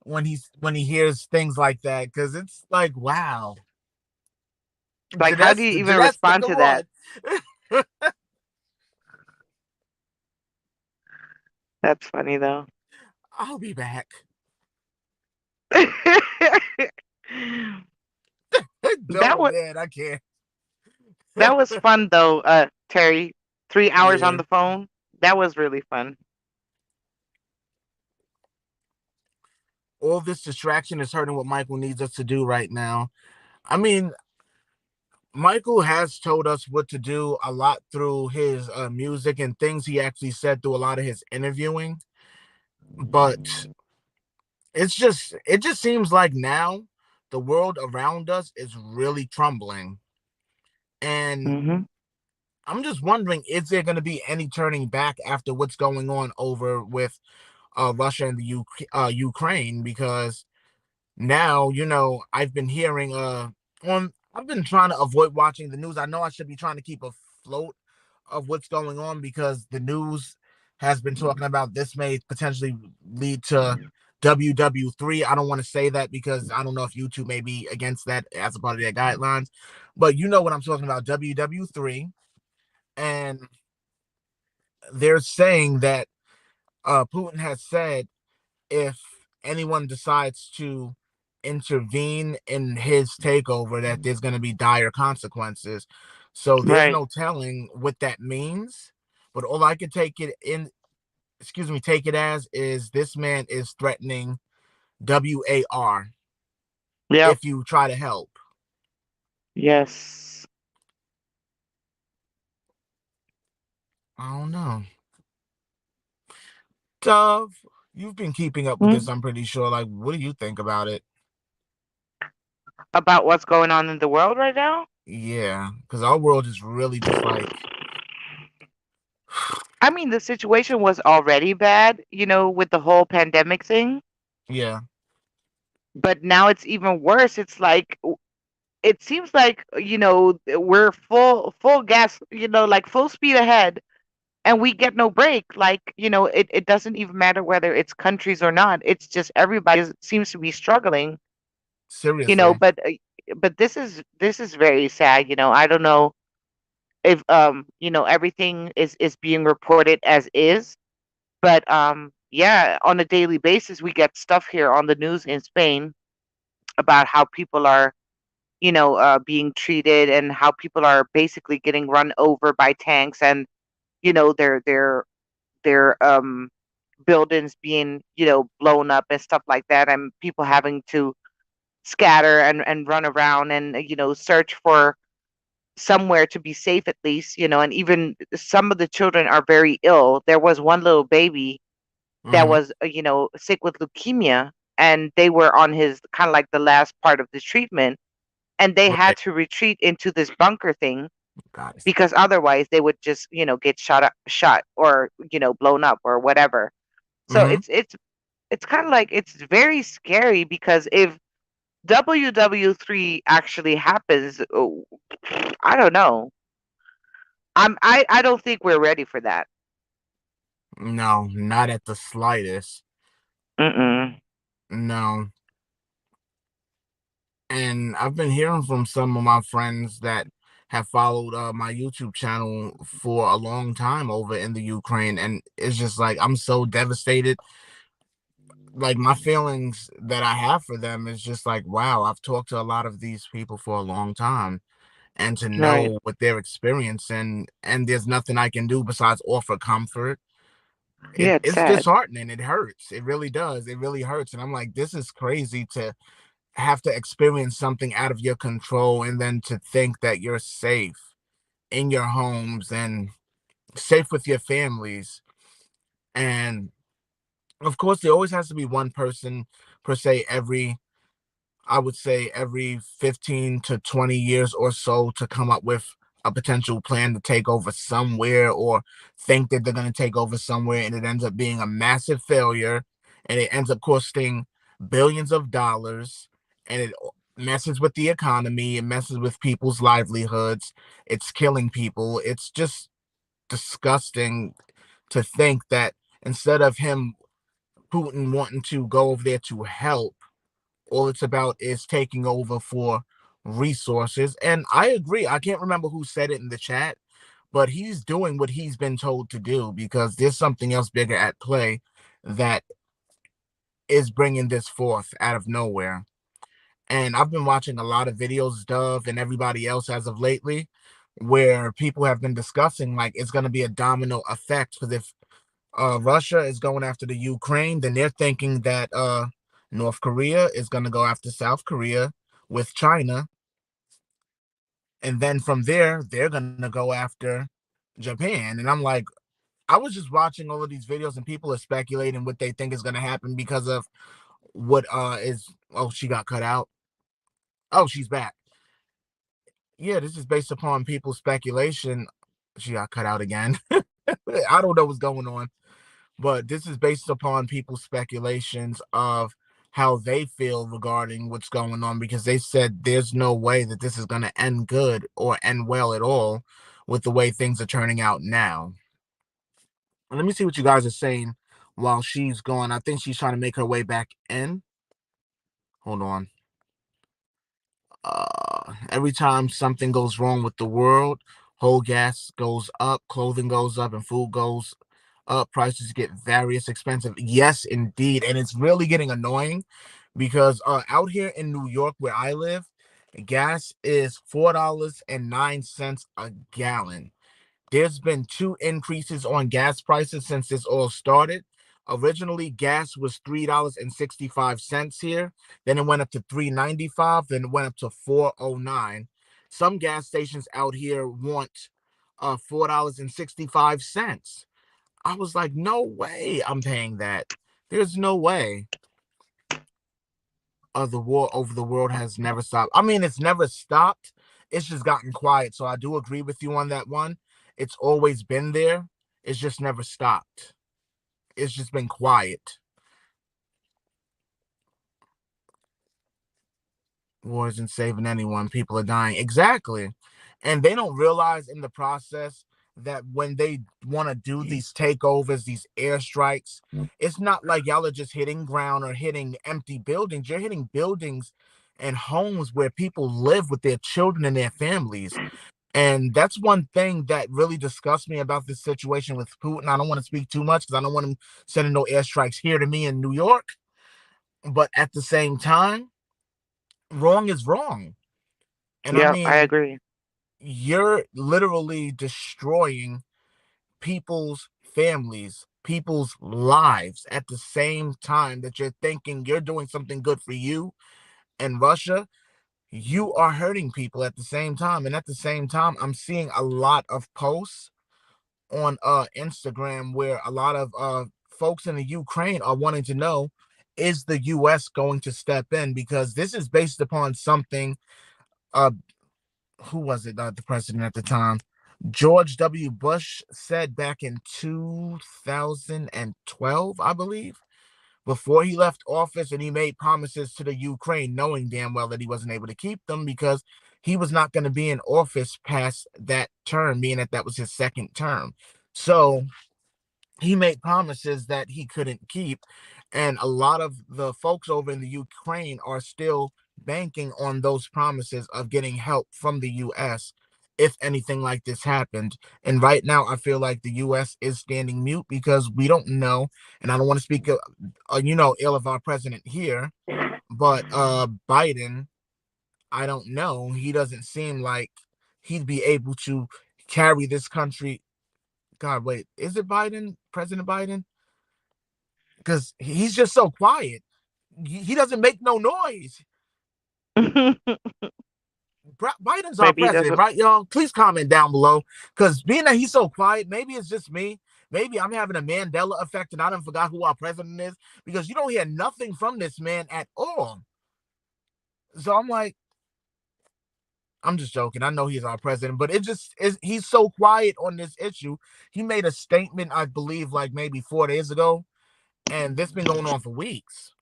when he hears things like that, because it's like, wow, Like, how do you even Janesta, respond come to that? on. That's funny though. I'll be back. that Oh was man, I can't. that was fun though, Terry. 3 hours on Yeah. the phone. That was really fun. All this distraction is hurting what Michael needs us to do right now. I mean, Michael has told us what to do a lot through his music and things he actually said through a lot of his interviewing, but it just seems like now the world around us is really crumbling, and Hmm. I'm just wondering, is there going to be any turning back after what's going on over with Russia and the Ukraine? Because now, I've been hearing I've been trying to avoid watching the news. I know I should be trying to keep afloat of what's going on, because the news has been talking about this may potentially lead to WW3. I don't want to say that because I don't know if YouTube may be against that as a part of their guidelines, but you know what I'm talking about, WW3. And they're saying that Putin has said if anyone decides to intervene in his takeover, that there's going to be dire consequences. So there's Right. no telling what that means. But all I could take it as is this man is threatening WAR Yep. if you try to help. Yes. I don't know. Dove, you've been keeping up with Hmm? this, I'm pretty sure. Like, what do you think about it? About what's going on in the world right now? Yeah, because our world is really just like, I mean, the situation was already bad, with the whole pandemic thing, yeah, but now it's even worse. It's like it seems like, we're full gas, like full speed ahead, and we get no break. Like, it doesn't even matter whether it's countries or not. It's just everybody seems to be struggling, seriously, but this is very sad. I don't know if everything is being reported as is, but yeah, on a daily basis we get stuff here on the news in Spain about how people are being treated, and how people are basically getting run over by tanks, and their buildings being blown up and stuff like that, and people having to scatter and run around and search for somewhere to be safe at least, and even some of the children are very ill. There was one little baby that mm-hmm. was sick with leukemia, and they were on his kind of like the last part of the treatment, and they had Right. to retreat into this bunker thing God, because otherwise they would just get shot or blown up or whatever. So mm-hmm. it's kind of like it's very scary, because if WW3 actually happens, oh, I don't know. I don't think we're ready for that. No, not at the slightest. Mm-mm. No. And I've been hearing from some of my friends that have followed my YouTube channel for a long time over in the Ukraine, and it's just like I'm so devastated. Like my feelings that I have for them is just like, wow, I've talked to a lot of these people for a long time, and to Right. know what they're experiencing, and there's nothing I can do besides offer comfort. Yeah, it's It's sad. disheartening. It hurts. It really does. It really hurts. And I'm like, this is crazy to have to experience something out of your control, and then to think that you're safe in your homes and safe with your families. And of course, there always has to be one person per se I would say every 15 to 20 years or so to come up with a potential plan to take over somewhere, or think that they're going to take over somewhere, and it ends up being a massive failure, and it ends up costing billions of dollars, and it messes with the economy, it messes with people's livelihoods, it's killing people. It's just disgusting to think that instead of him, Putin, wanting to go over there to help, all it's about is taking over for resources. And I agree. I can't remember who said it in the chat, but he's doing what he's been told to do because there's something else bigger at play that is bringing this forth out of nowhere. And I've been watching a lot of videos, Dove and everybody else as of lately, where people have been discussing like it's going to be a domino effect. Because if Russia is going after the Ukraine, then they're thinking that North Korea is going to go after South Korea with China, and then from there they're going to go after Japan. And I'm like, I was just watching all of these videos, and people are speculating what they think is going to happen because of what is. Oh, she got cut out. Oh, she's back. Yeah, this is based upon people's speculation. She got cut out again. I don't know what's going on, but this is based upon people's speculations of how they feel regarding what's going on, because they said there's no way that this is going to end good or end well at all with the way things are turning out now. Let me see what you guys are saying while she's gone. I think she's trying to make her way back in. Hold on. Every time something goes wrong with the world, whole gas goes up, clothing goes up, and food goes up. Prices get various expensive. Yes, indeed. And it's really getting annoying because out here in New York, where I live, gas is $4.09 a gallon. There's been two increases on gas prices since this all started. Originally, gas was $3.65 here. Then it went up to $3.95. Then it went up to $4.09. Some gas stations out here want $4.65. I was like, no way I'm paying that. There's no way. The war over the world has never stopped. I mean, it's never stopped. It's just gotten quiet. So I do agree with you on that one. It's always been there. It's just never stopped. It's just been quiet. War isn't saving anyone. People are dying. Exactly. And they don't realize in the process that when they want to do these takeovers, these airstrikes, it's not like y'all are just hitting ground or hitting empty buildings. You're hitting buildings and homes where people live with their children and their families. And that's one thing that really disgusts me about this situation with Putin. I don't want to speak too much because I don't want him sending no airstrikes here to me in New York. But at the same time, wrong is wrong. And I Yep, I mean, agree. you're literally destroying people's families, people's lives at the same time that you're thinking you're doing something good for you and Russia. You are hurting people at the same time. And at the same time, I'm seeing a lot of posts on Instagram where a lot of folks in the Ukraine are wanting to know, is the US going to step in? Because this is based upon something uh who was it, the president at the time? George W. Bush said back in 2012, I believe, before he left office, and he made promises to the Ukraine, knowing damn well that he wasn't able to keep them because he was not going to be in office past that term, being that that was his second term. So he made promises that he couldn't keep. And a lot of the folks over in the Ukraine are still banking on those promises of getting help from the US if anything like this happened. And right now, I feel like the US is standing mute because we don't know. And I don't want to speak, ill of our president here, but Biden, I don't know. He doesn't seem like he'd be able to carry this country. God, wait, is it Biden, President Biden? Because he's just so quiet. He doesn't make no noise. Biden's our Maybe he president, doesn't. right, y'all? Please comment down below. Because being that he's so quiet, maybe it's just me. Maybe I'm having a Mandela effect and I don't forgot who our president is because you don't hear nothing from this man at all. So I'm like, I'm just joking. I know he's our president, but it just is. He's so quiet on this issue. He made a statement, I believe, like maybe 4 days ago, and this been going on for weeks.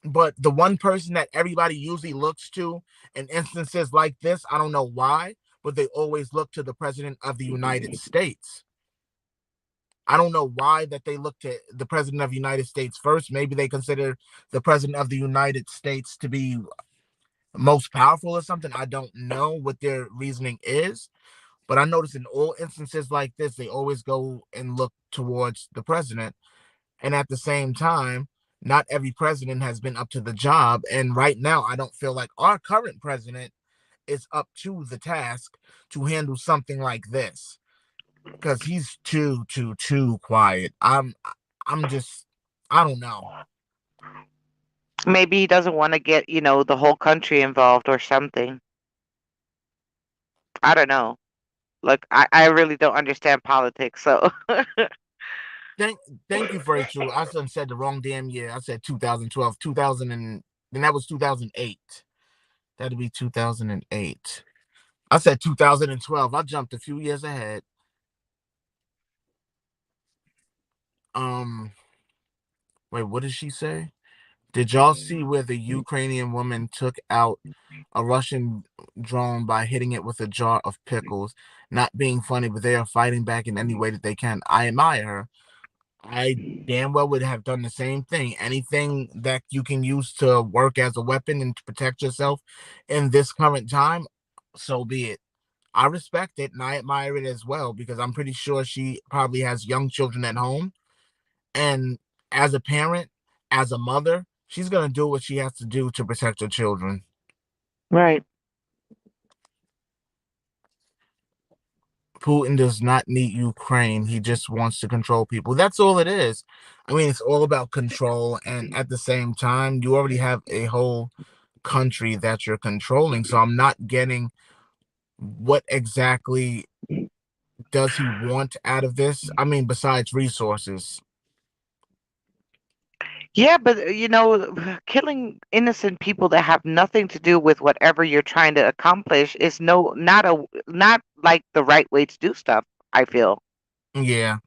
But the one person that everybody usually looks to in instances like this, I don't know why, but they always look to the president of the United States. I don't know why that they look to the president of the United States first. Maybe they consider the president of the United States to be most powerful or something. I don't know what their reasoning is, but I notice in all instances like this, they always go and look towards the president. And at the same time, not every president has been up to the job. And right now, I don't feel like our current president is up to the task to handle something like this because he's too quiet. I'm just, I don't know. Maybe he doesn't want to get, the whole country involved or something. I don't know. Look, I really don't understand politics, so Thank, thank you, Rachel. I said the wrong damn year. I said 2012, 2000, and then that was 2008. That'd be 2008. I said 2012. I jumped a few years ahead. Um, Wait, what did she say? Did y'all see where the Ukrainian woman took out a Russian drone by hitting it with a jar of pickles? Not being funny, but they are fighting back in any way that they can. I admire her. I damn well would have done the same thing. Anything that you can use to work as a weapon and to protect yourself in this current time, so be it. I respect it and I admire it as well because I'm pretty sure she probably has young children at home. And as a parent, as a mother, she's going to do what she has to do to protect her children. Right. Putin does not need Ukraine. He just wants to control people. That's all it is. I mean, it's all about control. And at the same time, you already have a whole country that you're controlling. So I'm not getting what exactly does he want out of this? I mean, besides resources. Yeah, but killing innocent people that have nothing to do with whatever you're trying to accomplish is not like the right way to do stuff, I feel. Yeah,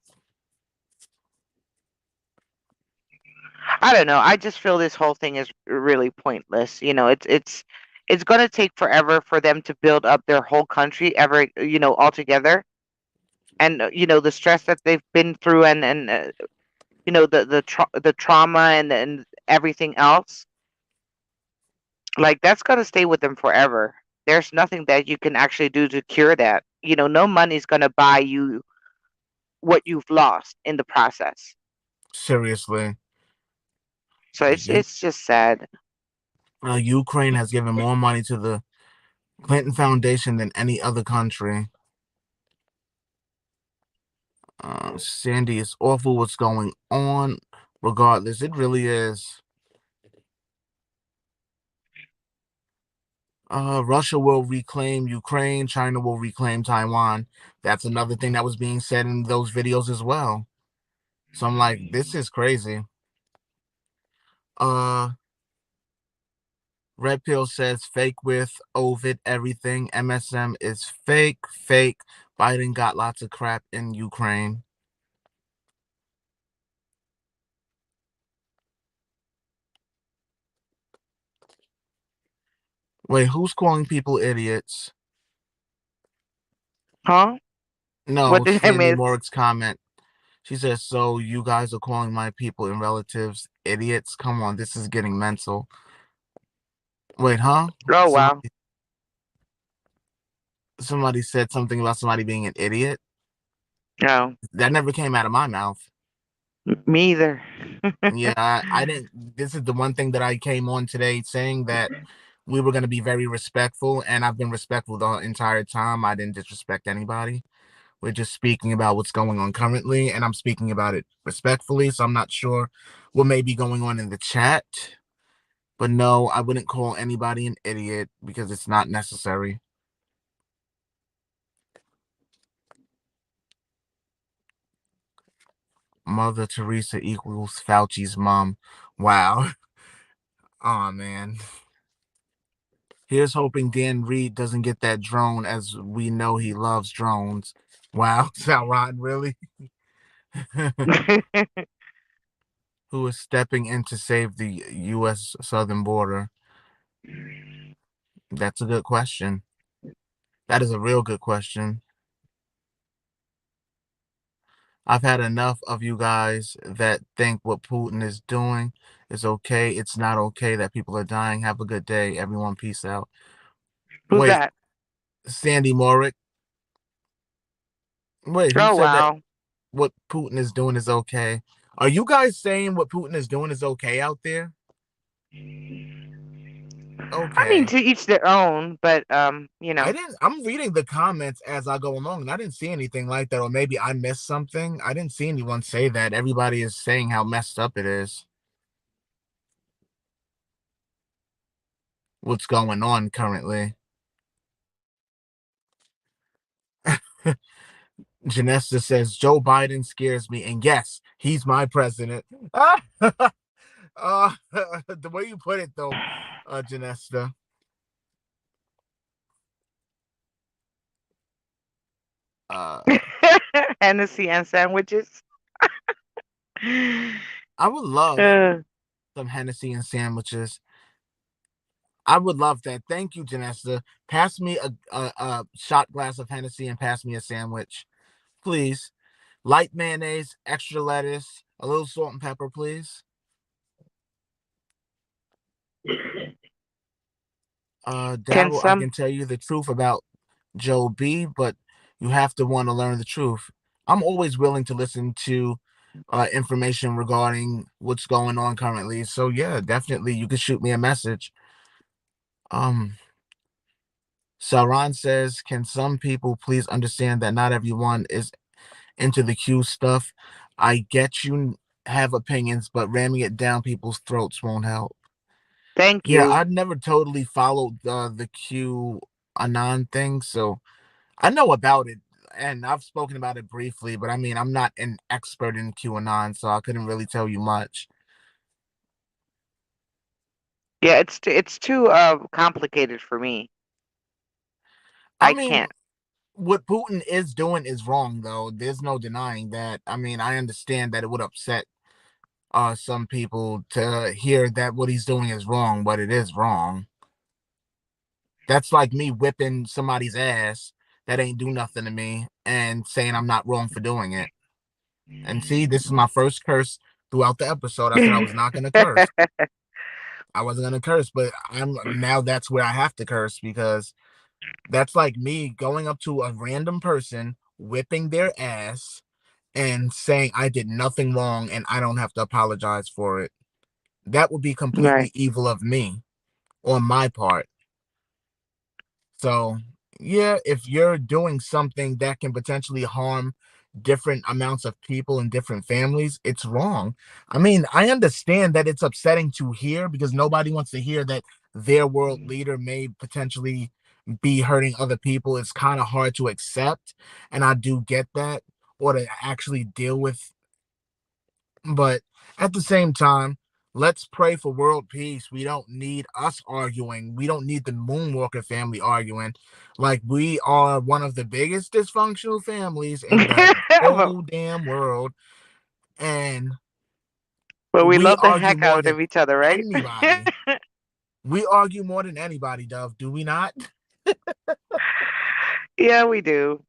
I don't know. I just feel this whole thing is really pointless. It's going to take forever for them to build up their whole country ever, all together. And the stress that they've been through and the trauma and everything else, like that's going to stay with them forever. There's nothing that you can actually do to cure that. No money's going to buy you what you've lost in the process. seriously. So it's You, it's just sad. Ukraine has given more money to the Clinton Foundation than any other country. Sandy, it's awful what's going on. Regardless, it really is. Russia will reclaim Ukraine. China will reclaim Taiwan. That's another thing that was being said in those videos as well. So I'm like, this is crazy. Uh, Red Pill says fake with Ovid everything. MSM is fake, fake. Biden got lots of crap in Ukraine. Wait, who's calling people idiots? Huh? What No, did I Sandy miss? Morrick's comment. She says, so you guys are calling my people and relatives idiots? Come on, this is getting mental. Wait, huh? Oh wow. Somebody said something about somebody being an idiot. No, That never came out of my mouth. me either. Yeah, I didn't. This is the one thing that I came on today saying that we were going to be very respectful, and I've been respectful the entire time. I didn't disrespect anybody. We're just speaking about what's going on currently, and I'm speaking about it respectfully. So I'm not sure what may be going on in the chat, but no, I wouldn't call anybody an idiot because it's not necessary. Mother Teresa equals Fauci's mom. Wow. Oh man. Here's hoping Dan Reed doesn't get that drone as we know he loves drones. Wow, Salron, really? Who is stepping in to save the U.S. southern border? That's a good question. That is a real good question. I've had enough of you guys that think what Putin is doing is okay. It's not okay that people are dying. Have a good day, everyone. Peace out. Who's Wait, that? Sandy Morick. Wait, who Oh said that wow. what Putin is doing is okay? Are you guys saying what Putin is doing is okay out there? I mean, Okay. to each their own, but I'm reading the comments as I go along, and I didn't see anything like that, or maybe I missed something. I didn't see anyone say that. Everybody is saying how messed up it is. What's going on currently? Janessa says Joe Biden scares me, and yes, he's my president. The way you put it, though, Janessa. Uh, Hennessy and sandwiches. I would love Uh, some Hennessy and sandwiches. I would love that. Thank you, Janessa. Pass me a shot glass of Hennessy and pass me a sandwich, please. Light mayonnaise, extra lettuce, A little salt and pepper, please. Can Darryl, I some can tell you the truth about Joe B, but you have to want to learn the truth. I'm always willing to listen to information regarding what's going on currently. So yeah, definitely you can shoot me a message. Um, Saran says, "Can some people please understand that not everyone is into the Q stuff? I get you have opinions, but ramming it down people's throats won't help." thank Yeah, you. I've never totally followed the Q Anon thing, so I know about it, and I've spoken about it briefly. But I mean, I'm not an expert in QAnon, so I couldn't really tell you much. Yeah, it's too complicated for me. I I mean, can't. what Putin is doing is wrong, though. There's no denying that. I mean, I understand that it would upset some people to hear that what he's doing is wrong, but it is wrong. That's like me whipping somebody's ass that ain't do nothing to me and saying I'm not wrong for doing it. And see, this is my first curse throughout the episode. I said I was not gonna curse. I wasn't gonna curse, but I'm now that's where I have to curse because that's like me going up to a random person, whipping their ass, and saying I did nothing wrong and I don't have to apologize for it. That would be Right. completely evil of me on my part. So, yeah, if you're doing something that can potentially harm different amounts of people in different families, it's wrong. I mean, I understand that it's upsetting to hear because nobody wants to hear that their world leader may potentially be hurting other people. It's kind of hard to accept, and I do get that, or to actually deal with. But at the same time, let's pray for world peace. We don't need us arguing. We don't need the Moonwalker family arguing. Like, we are one of the biggest dysfunctional families in the but, whole damn world. And but we we love the argue heck more out than of each other, right? anybody. We argue more than anybody, Dove. Do we not? Yeah, we do.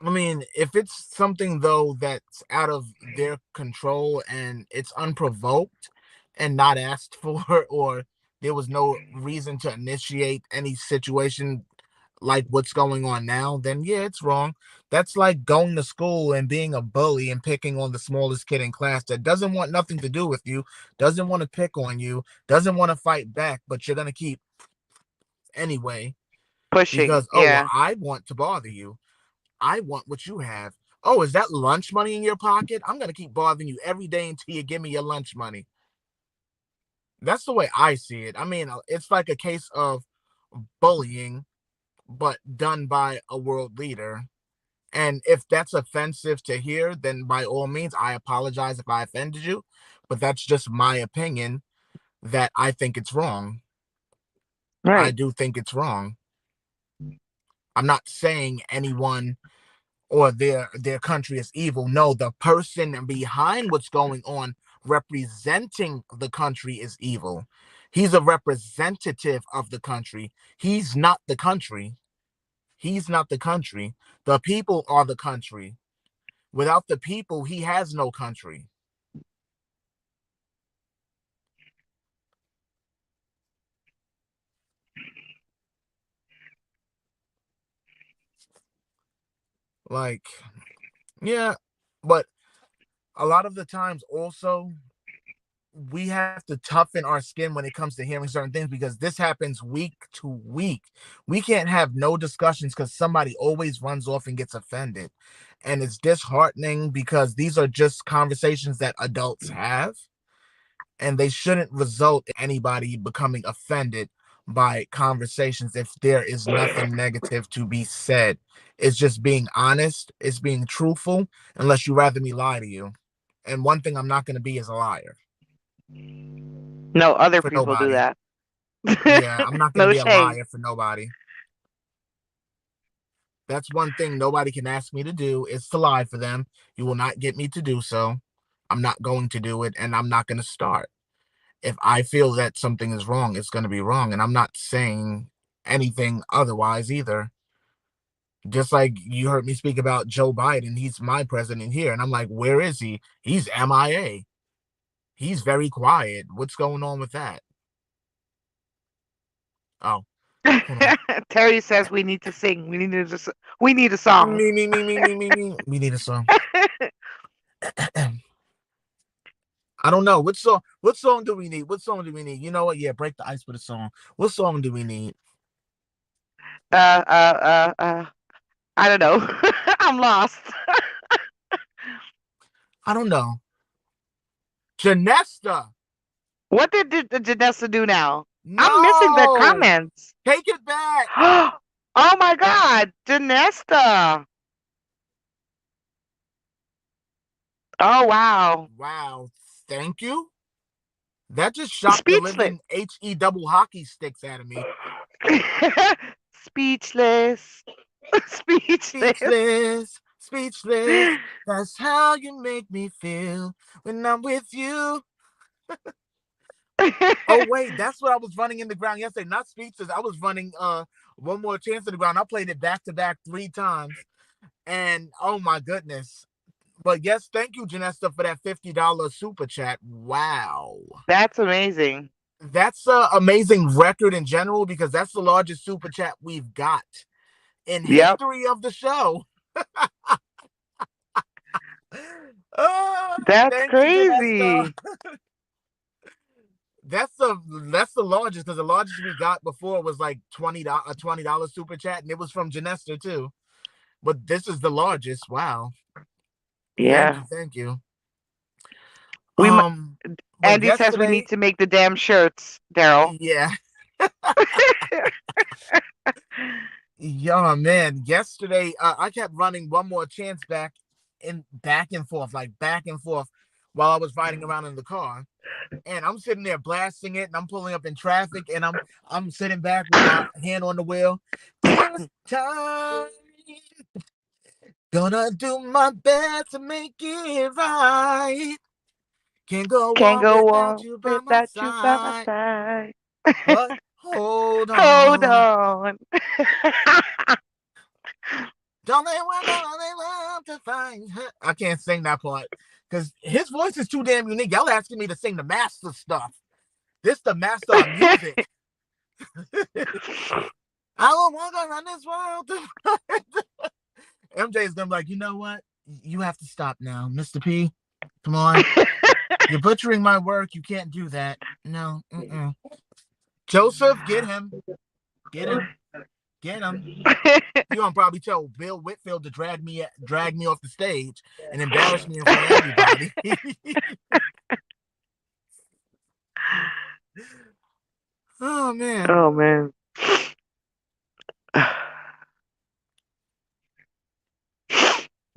I mean, if it's something though that's out of their control and it's unprovoked and not asked for, or there was no reason to initiate any situation like what's going on now, then yeah, it's wrong. That's like going to school and being a bully and picking on the smallest kid in class that doesn't want nothing to do with you, doesn't want to pick on you, doesn't want to fight back, but you're gonna keep anyway Pushing. because oh well, Yeah. I want to bother you. I want what you have. Oh, is that lunch money in your pocket? I'm going to keep bothering you every day until you give me your lunch money. That's the way I see it. I mean, it's like a case of bullying, but done by a world leader. And if that's offensive to hear, then by all means, I apologize if I offended you. But that's just my opinion that I think it's wrong. I Right. do think it's wrong. I'm not saying anyone or their country is evil. No, the person behind what's going on representing the country is evil. He's a representative of the country. He's not the country. He's not the country. The people are the country. Without the people, he has no country. Like, yeah, but a lot of the times also we have to toughen our skin when it comes to hearing certain things because this happens week to week. We can't have no discussions because somebody always runs off and gets offended. And it's disheartening because these are just conversations that adults have, and they shouldn't result in anybody becoming offended by conversations if there is nothing negative to be said. It's just being honest, it's being truthful, unless you rather me lie to you. And one thing I'm not going to be is a liar No, other for people do nobody. that. Yeah, I'm not going to No be a shade. liar for nobody. That's one thing nobody can ask me to do is to lie for them. You will not get me to do so. I'm not going to do it, and I'm not going to start. If I feel that something is wrong, it's going to be wrong. And I'm not saying anything otherwise either. Just like you heard me speak about Joe Biden, he's my president here, and I'm like, where is he? He's MIA. He's very quiet. What's going on with that? Oh, hold on. Terry says we need to sing. We need a song. Me. We need a song. I don't know. What song do we need? What song do we need? You know what? Yeah, break the ice with a song. What song do we need? Uh, uh, uh, uh. I don't know. I'm lost. I don't know. Janesta. What did Janessa do now? I'm missing the No. comments. Take it back. Oh my God, Janesta. Oh wow. Wow. Thank you. That just shocked the Speechless. living HE double hockey sticks out of me. Speechless. Speechless. Speechless. That's how you make me feel when I'm with you. Oh wait, that's what I was running in the ground yesterday. Not speechless. I was running one more chance in the ground. I played it back to back 3 times. And oh my goodness. But yes, thank you, Janessa, for that $50 super chat. Wow. That's amazing. That's an amazing record in general because that's the largest super chat we've got in Yep. history of the show. That's Thank you, crazy. Janessa. That's the largest because the largest we got before was like $20 super chat, and it was from Janessa too. But this is the largest. Wow. Yeah. Thank you. We But Andy says we yesterday, need to make the damn shirts, Darryl. yeah. Yeah, man. Yesterday, I kept running one more chance back and forth, like back and forth, while I was riding around in the car. And I'm sitting there blasting it, and I'm pulling up in traffic, and I'm sitting back with my hand on the wheel. This time, gonna do my best to make it right. Can't go Can't on go without on you by my without you by my side. side. But hold Hold on. on. Don't they want to find her? I can't sing that part because his voice is too damn unique. Y'all asking me to sing the master stuff. This the master of music. I will walk around this world. MJ is gonna be like, you know what? You have to stop now, Mr. P. Come on. You're butchering my work. You can't do that. No. Joseph, get him. Get him. Get him. You gonna probably tell Bill Whitfield to drag me off the stage and embarrass me in front of everybody. Oh man. Oh man.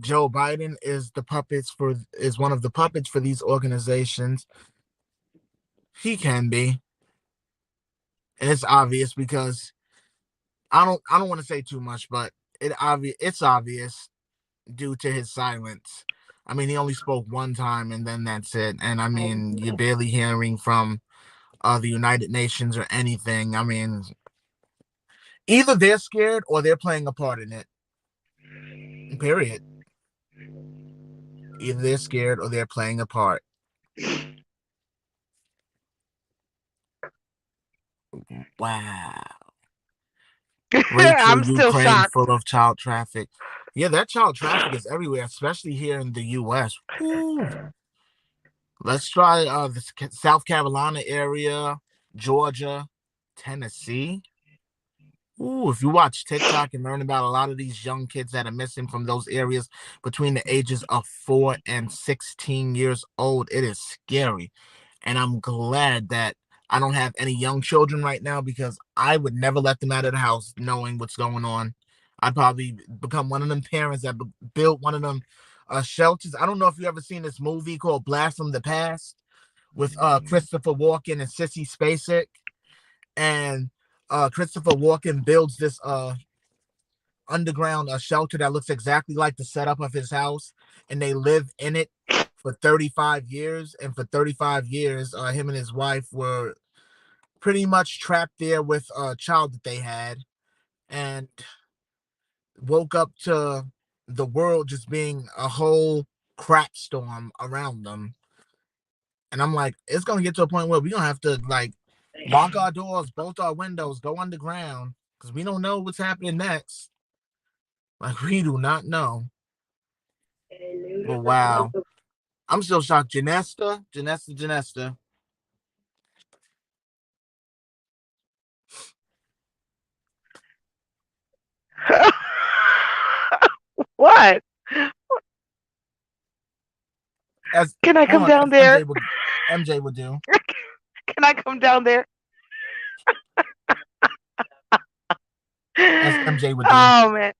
Joe Biden is one of the puppets for these organizations. He can be. And it's obvious because I don't want to say too much, but it's obvious due to his silence. I mean, he only spoke one time and then that's it. And I mean, you're barely hearing from the United Nations or anything. I mean, either they're scared or they're playing a part in it. Period. Either they're scared or they're playing a part. Wow. Rachel, I'm still Ukraine shocked. full of child traffic. Yeah, that child traffic is everywhere, especially here in the U.S. Ooh. Let's try the South Carolina area, Georgia, Tennessee. Ooh, if you watch TikTok and learn about a lot of these young kids that are missing from those areas between the ages of 4 and 16 years old, it is scary. And I'm glad that I don't have any young children right now because I would never let them out of the house knowing what's going on. I'd probably become one of them parents that built one of them shelters. I don't know if you ever seen this movie called Blast from the Past with Christopher Walken and Sissy Spacek. And Christopher Walken builds this underground shelter that looks exactly like the setup of his house, and they live in it for 35 years. And for 35 years, him and his wife were pretty much trapped there with a child that they had. And woke up to the world just being a whole crap storm around them. And I'm like, it's gonna get to a point where we're gonna have to like lock our doors, bolt our windows, go underground, because we don't know what's happening next. Like we do not know. But wow. I'm still shocked. Janesta. What? As Can I hold come on, down as there? MJ would do. Can I come down there? As MJ would do. Oh man.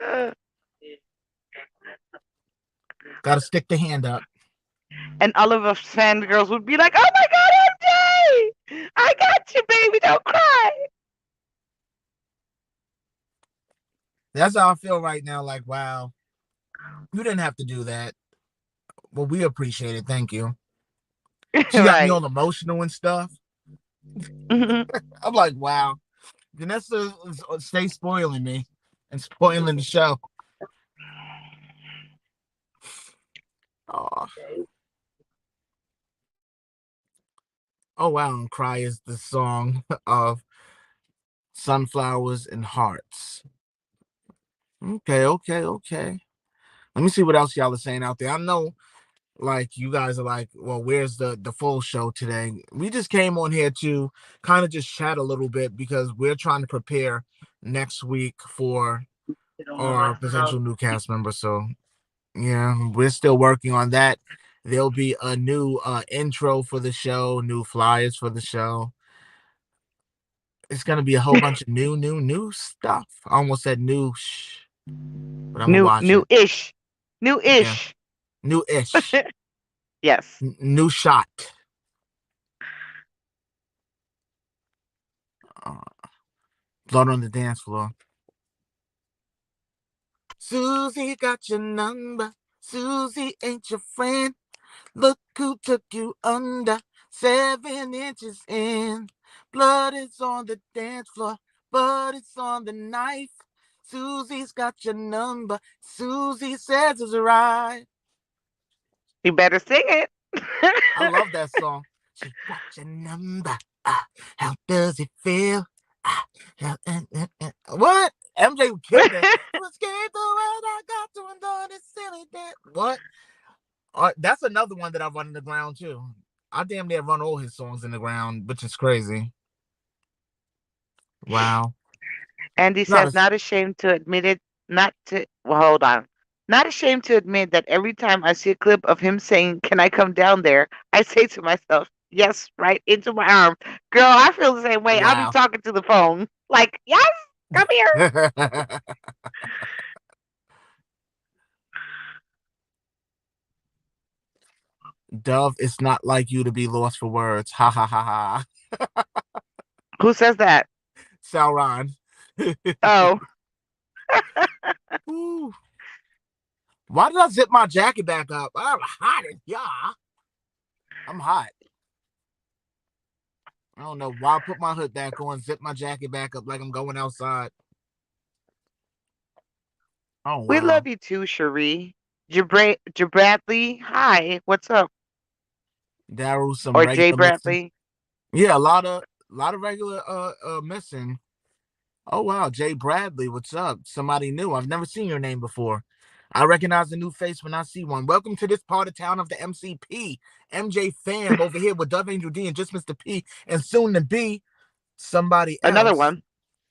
Uh, Gotta stick the hand up. And all of us fangirls would be like, "Oh my God, MJ! I got you, baby. Don't cry." That's how I feel right now. Like, wow, you didn't have to do that. Well, we appreciate it. Thank you. She got me Right. all emotional and stuff. Mhm. I'm like, wow. Janessa stay spoiling me and spoiling the show. Oh, oh wow. And Cry is the song of Sunflowers and Hearts. Okay. Let me see what else y'all are saying out there. I know like you guys are like, well, where's the full show today? We just came on here to kind of just chat a little bit because we're trying to prepare next week for our potential new cast member. So yeah, we're still working on that. There'll be a new intro for the show, new flyers for the show. It's gonna be a whole bunch of new stuff. I almost said new but I'm gonna watch it. New-ish. Yeah, New-ish. new ish. Yes. New shot. Uh, Blood on the dance floor. Susie got your number. Susie ain't your friend. Look who took you under 7 inches in. Blood is on the dance floor, but it's on the knife. Susie's got your number. Susie says it's right. You better sing it. I love that song. She got your number. How does it feel? What? MJ killed it. Let's get the world I got to endure this silly dance. What? That's another one that I run in the ground too. I damn near run all his songs in the ground, which is crazy. Wow. Andy Not says, a, not ashamed to admit it, not to, well, hold on. Not ashamed to admit that every time I see a clip of him saying, "Can I come down there?" I say to myself, "Yes, right into my arm." Girl, I feel the same way. I'll be wow. talking to the phone. Like, yes, come here. Dove, it's not like you to be lost for words. Ha ha ha ha. Who says that? Sauron. Oh, Ooh. Why did I zip my jacket back up? I'm hot in here. I'm hot. I don't know why I put my hood back on, zip my jacket back up like I'm going outside. Oh we wow. love you too, Cherie. Jabradley, hi, what's up? Darryl, some Or Jay regular missing. Bradley. Yeah, a lot of regular missing. Oh wow, Jay Bradley, what's up? Somebody new. I've never seen your name before. I recognize a new face when I see one. Welcome to this part of town of the MCP. MJ fam over here with Dove Angel D and just Mr. P, and soon to be somebody Another else one.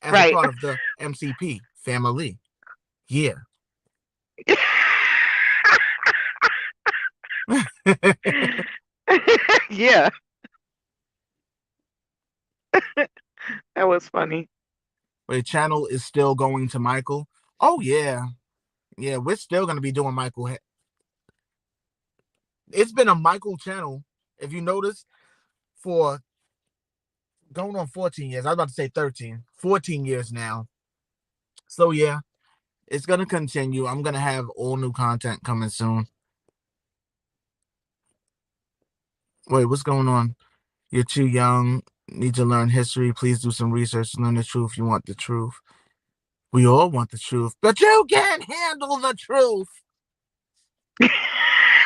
as a Right. part of the MCP family. Yeah. Yeah, that was funny. The channel is still going to Michael. Oh yeah. Yeah, we're still gonna be doing Michael. It's been a Michael channel, if you notice, for going on 14 years. I was about to say 13, 14 years now. So yeah, it's gonna continue. I'm gonna have all new content coming soon. Wait, what's going on? You're too young. Need to learn history. Please do some research to learn the truth. You want the truth. We all want the truth, but you can't handle the truth.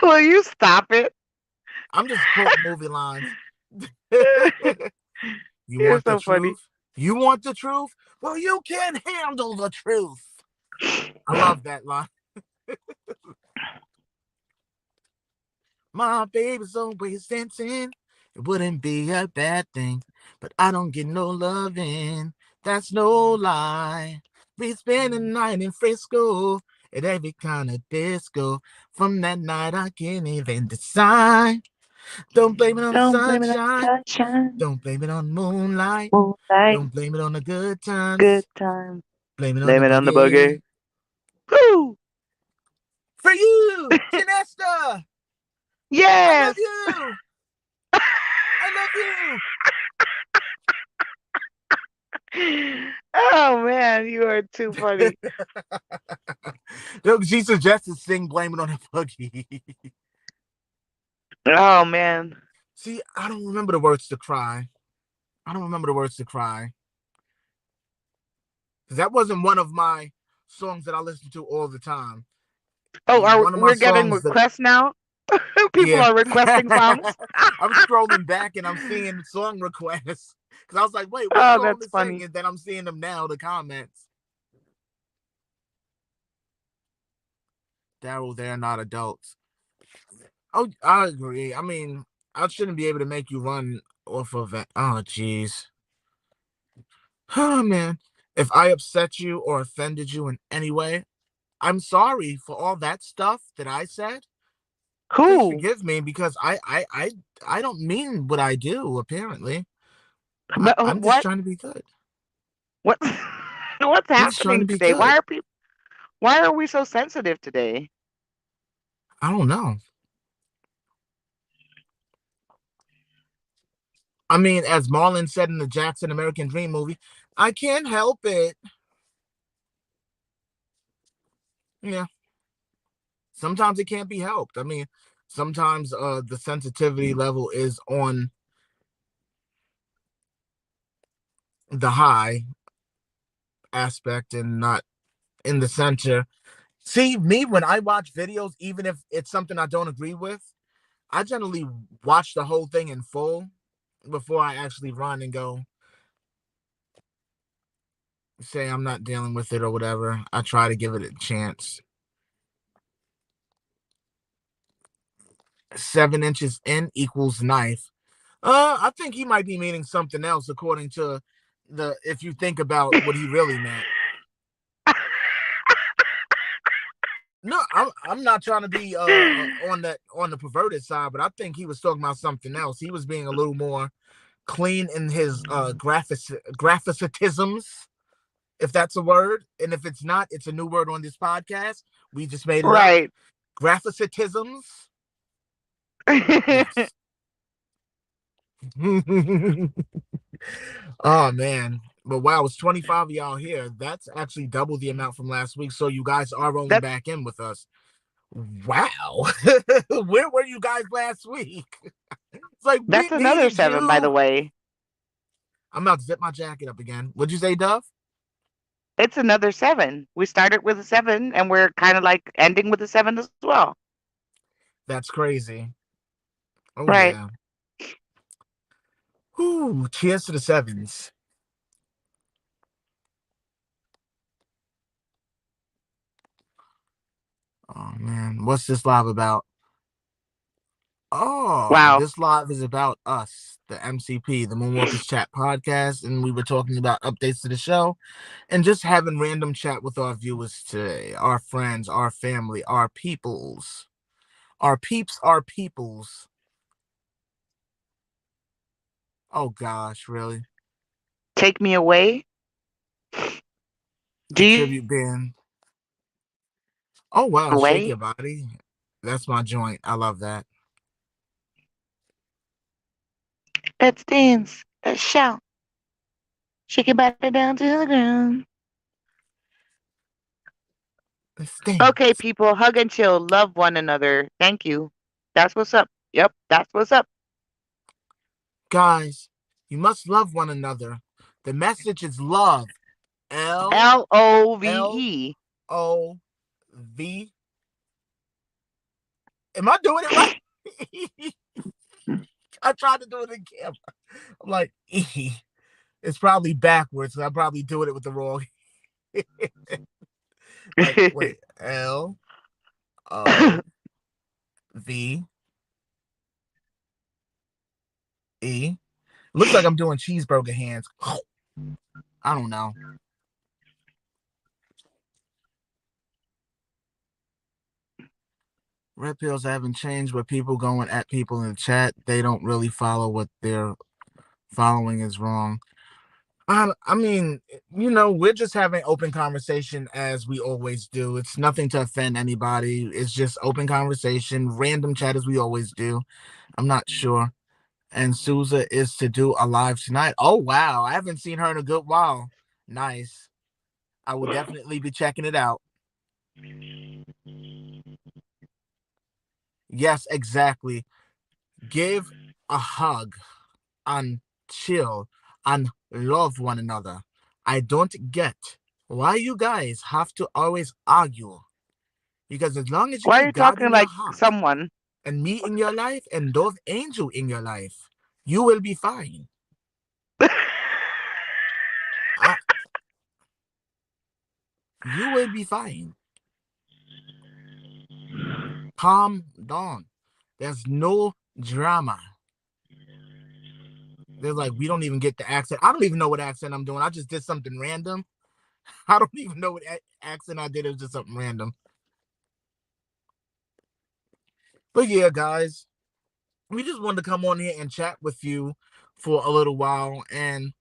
Will you stop it? I'm just quoting movie lines. You You're want the so funny. truth? You want the truth? Well, you can't handle the truth. I love that line. My baby's always dancing. It wouldn't be a bad thing, but I don't get no loving. That's no lie. We spend the night in Frisco at every kind of disco. From that night, I can't even decide. Don't blame it on the Don't blame it on sunshine. sunshine, Don't blame it on moonlight. moonlight, Don't blame it on the good times. good time. Blame it on Blame the it on the boogie. boogie. Woo! For you, Janesta. I love Yes. you. I love you. Oh man, you are too funny. No, she suggested sing Blame It on the Boogie. Oh man. See, I don't remember the words to Cry. I don't remember the words to Cry. Because that wasn't one of my songs that I listen to all the time. Oh, are One of my we're getting songs that, requests now? People yeah. are requesting songs. I'm scrolling back and I'm seeing song requests. Because I was like, wait, what Oh, song that's to sing? funny. And then I'm seeing them now, the comments. Darryl, they're not adults. Oh, I agree. I mean, I shouldn't be able to make you run off of that. Oh, jeez. Oh, man. If I upset you or offended you in any way, I'm sorry for all that stuff that I said. Please Who? forgive me because I don't mean what I do, apparently. I'm just What? trying to be good. What? What's I'm just trying to happening be today? good. Why are we so sensitive today? I don't know. I mean, as Marlon said in the Jackson American Dream movie, I can't help it. Yeah. Sometimes it can't be helped. I mean, sometimes the sensitivity level is on the high aspect and not in the center. See, me when I watch videos, even if it's something I don't agree with, I generally watch the whole thing in full before I actually run and go say I'm not dealing with it or whatever. I try to give it a chance. 7 inches in equals knife. I think he might be meaning something else according to the if you think about what he really meant. No, I'm not trying to be on the perverted side, but I think he was talking about something else. He was being a little more clean in his graphicisms, if that's a word. And if it's not, it's a new word on this podcast. We just made it up. Right. Graphicisms. Yes. Oh man. But wow, it's 25 of y'all here. That's actually double the amount from last week. So you guys are rolling That back in with us. Wow. Where were you guys last week? It's like we that's another needed 7, by the you. way. I'm about to zip my jacket up again. What'd you say, Dove? It's another 7. We started with a 7, and we're kind of like ending with a 7 as well. That's crazy. Oh Right. yeah. Whoo, cheers to the sevens. Oh man. What's this live about? Oh, Wow. this live is about us, the MCP, the Moonwalkers Chat Podcast, and we were talking about updates to the show and just having random chat with our viewers today, our friends, our family, our peoples, our peeps, our peoples. Oh gosh, really? Take me away. A Do you tribute band. Oh wow, shake away? your body. That's my joint. I love that. Let's dance. Let's shout. Shake your body down to the ground. Let's Okay, dance. people, hug and chill. Love one another. Thank you. That's what's up. Yep, that's what's up. Guys, you must love one another. The message is love L L Love. O V. Am I doing it right? I tried to do it in camera. I'm like, E. It's probably backwards. I'm probably doing it with the wrong. Like, wait, Love. E. Looks like I'm doing cheeseburger hands. I don't know. Red pills haven't changed, but people going at people in the chat, they don't really follow what they're following is wrong. I mean, we're just having open conversation as we always do. It's nothing to offend anybody. It's just open conversation, random chat as we always do. I'm not sure. And Souza is to do a live tonight. Oh wow, I haven't seen her in a good while. Nice. I will definitely be checking it out. Yes, exactly. Give a hug and chill and love one another. I don't get why you guys have to always argue. Because as long as you Why are keep you God talking in your like heart someone? and me in your life and Dove Angel in your life, you will be fine. I, you will be fine. Calm down. There's no drama. They're like, we don't even get the accent. I don't even know what accent I'm doing. I just did something random. I don't even know what accent I did. It was just something random. But yeah, guys, we just wanted to come on here and chat with you for a little while and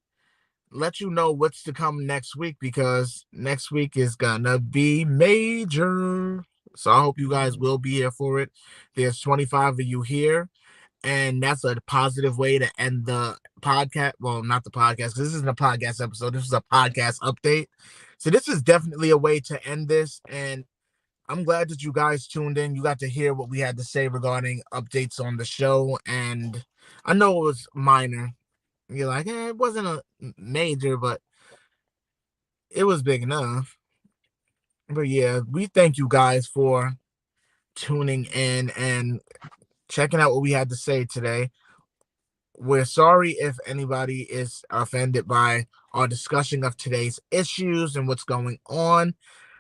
let you know what's to come next week because next week is gonna be major. So I hope you guys will be here for it. There's 25 of you here, and that's a positive way to end the podcast. Well, not the podcast, because this isn't a podcast episode. This is a podcast update. So this is definitely a way to end this. And I'm glad that you guys tuned in. You got to hear what we had to say regarding updates on the show. And I know it was minor. You're like, it wasn't a major, but it was big enough. But yeah, we thank you guys for tuning in and checking out what we had to say today. We're sorry if anybody is offended by our discussion of today's issues and what's going on,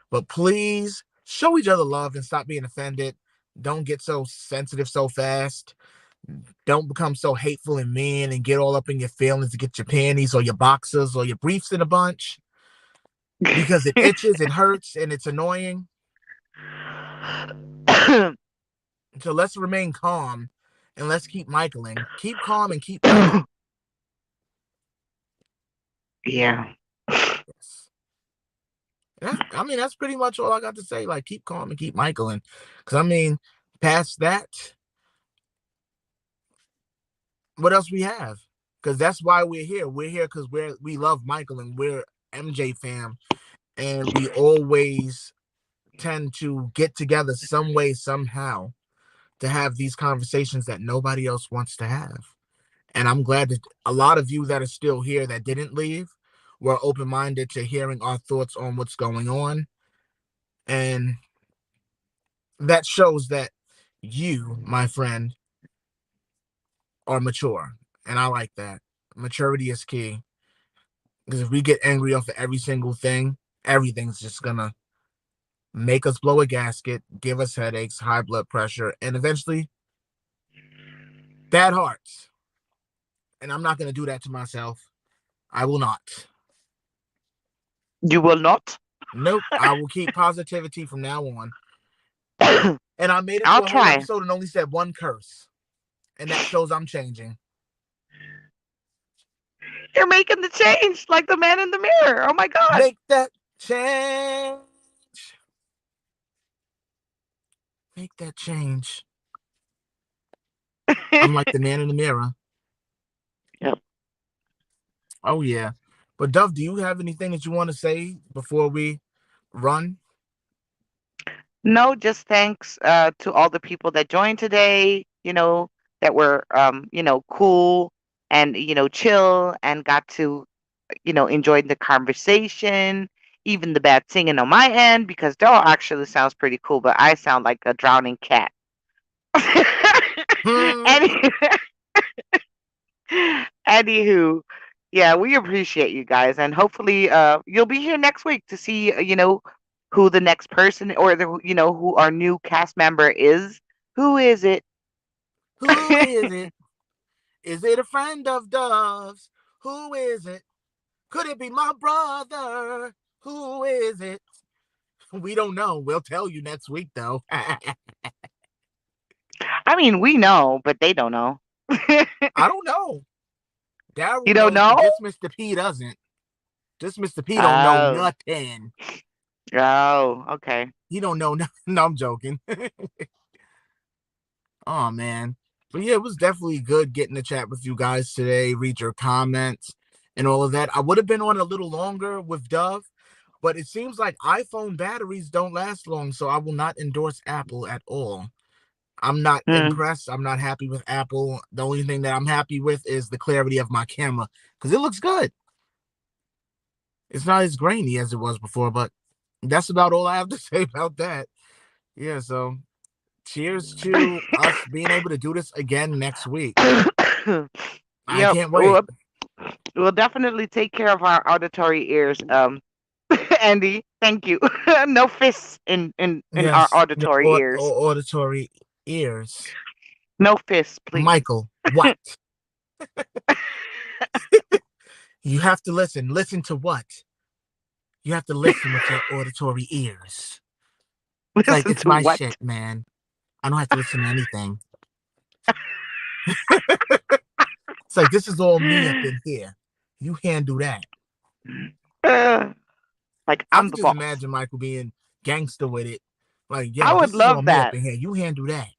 but please show each other love and stop being offended. Don't get so sensitive so fast. Don't become so hateful and mean and get all up in your feelings to get your panties or your boxers or your briefs in a bunch because it itches, it hurts, and it's annoying. So let's remain calm and let's keep Michaeling. Keep calm and keep Michaeling. Yeah. Yes. That's pretty much all I got to say. Like, keep calm and keep Michaeling. Because, past that, what else we have? Because that's why we're here. We're here because we love Michaeling. We're MJ fam. And we always tend to get together some way, somehow, to have these conversations that nobody else wants to have. And I'm glad that a lot of you that are still here that didn't leave were open-minded to hearing our thoughts on what's going on. And that shows that you, my friend, are mature. And I like that. Maturity is key. Because if we get angry off of every single thing, everything's just gonna make us blow a gasket, give us headaches, high blood pressure, and eventually bad hearts. And I'm not gonna do that to myself. I will not. You will not? Nope. I will keep positivity from now on. And I made it I'll through a whole try. episode and only said one curse. And that shows I'm changing. You're making the change like the man in the mirror. Oh my God. Make that change. Make that change. I'm like the man in the mirror. Yep. Oh, yeah. But, Dove, do you have anything that you want to say before we run? No, just thanks to all the people that joined today, that were, cool and, chill and got to enjoyed the conversation, even the bad singing on my end, because Daryl actually sounds pretty cool, but I sound like a drowning cat. Hmm. Any, anywho, yeah, we appreciate you guys, and hopefully, you'll be here next week to see, who the next person or who our new cast member is. Who is it? Who is it? Is it a friend of Dove's? Who is it? Could it be my brother? Who is it? We don't know. We'll tell you next week, though. I mean, we know, but they don't know. I don't know. You Darryl don't knows, but know? this Mr. P doesn't. This Mr. P don't know Oh, nothing. oh, okay. He don't know nothing. No, I'm joking. Oh, man. But yeah, it was definitely good getting to chat with you guys today, read your comments and all of that. I would have been on a little longer with Dove, but it seems like iPhone batteries don't last long, so I will not endorse Apple at all. I'm not Mm. impressed. I'm not happy with Apple. The only thing that I'm happy with is the clarity of my camera because it looks good. It's not as grainy as it was before, but that's about all I have to say about that. Yeah, so cheers to us being able to do this again next week. I Yep. can't wait. We'll definitely take care of our auditory ears. Andy, thank you. No fists in our Yes, your auditory ears. auditory ears. No fists, please. Michael, what? You have to listen. Listen to what? You have to listen with your auditory ears. It's like, Listen it's to my what? shit, man. I don't have to listen to anything. It's like, this is all me up in here. You handle that. Uh, like I I'm could the just boss. imagine Michael being gangster with it. Like, I yo, would this is all love me up that. in here. You handle that.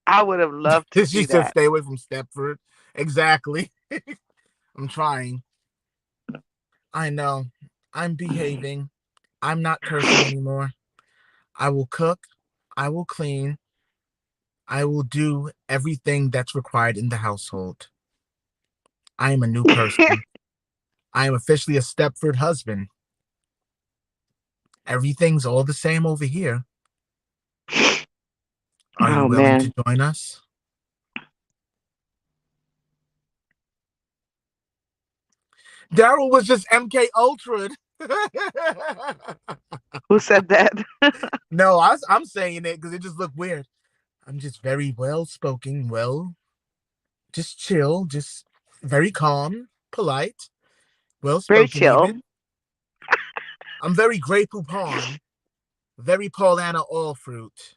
I would have loved to She see said, that. stay away from Stepford. Exactly. I'm trying. I know. I'm behaving. I'm not cursing anymore. I will cook. I will clean. I will do everything that's required in the household. I am a new person. I am officially a Stepford husband. Everything's all the same over here. Are you Oh willing to man. join us? Darryl was just MK Ultra. Who said that? No, I'm saying it because it just looked weird. I'm just very well spoken, just chill, just very calm, polite, well Very spoken chill. even. I'm very Grey Poupon, very Paulana Allfruit,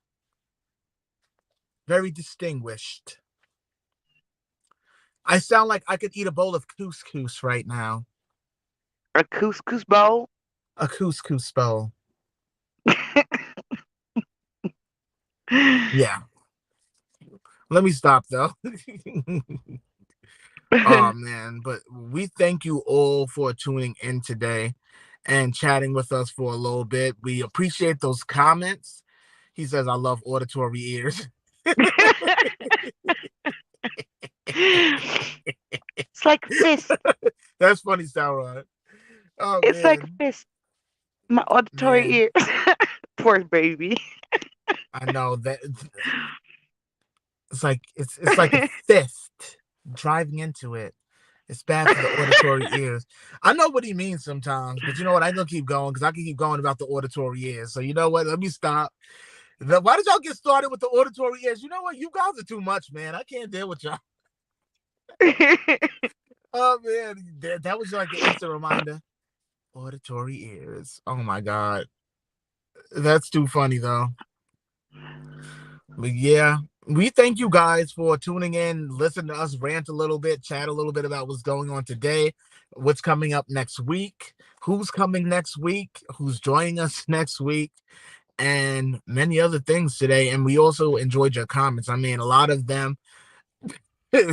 very distinguished. I sound like I could eat a bowl of couscous right now. A couscous bowl. A couscous bowl. Yeah. Let me stop though. Oh man, but we thank you all for tuning in today and chatting with us for a little bit. We appreciate those comments. He says, I love auditory ears. It's like fist. That's funny, Sauron. Oh It's like man, fist. My auditory man, ears. Poor baby. I know that it's like a fist driving into it. It's bad for the auditory ears. I know what he means sometimes, but you know what? I'm gonna keep going because I can keep going about the auditory ears. So you know what? Let me stop. Why did y'all get started with the auditory ears? You know what? You guys are too much, man. I can't deal with y'all. Oh man, that was like an instant reminder. Auditory ears. Oh my god, that's too funny though. But yeah, we thank you guys for tuning in, listen to us rant a little bit, chat a little bit about what's going on today, what's coming up next week, who's coming next week, who's joining us next week, and many other things today. And we also enjoyed your comments. I mean, a lot of them.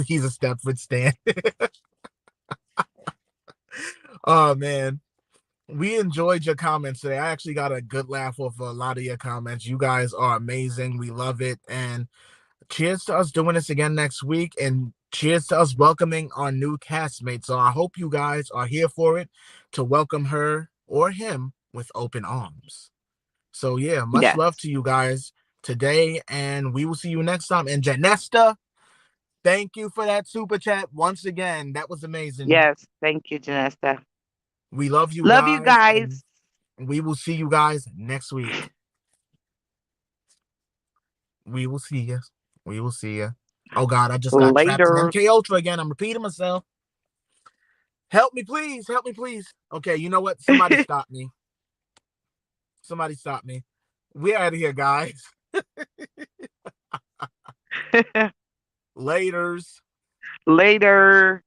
He's a Stepford stan. Oh man, we enjoyed your comments today. I actually got a good laugh off a lot of your comments. You guys are amazing. We love it, and cheers to us doing this again next week, and cheers to us welcoming our new castmate. So I hope you guys are here for it, to welcome her or him with open arms. So yeah, much love Yes. to you guys today, and we will see you next time. And Janesta, thank you for that super chat once again. That was amazing. Yes. Thank you, Janesta. We love you Love you guys, and guys. we will see you guys next week. We will see you. We will see you. Oh God, I just got trapped in Later. MK Ultra again. I'm repeating myself. Help me, please. Help me, please. Okay, you know what? Somebody stop me. Somebody stop me. We're out of here, guys. Laters. Later.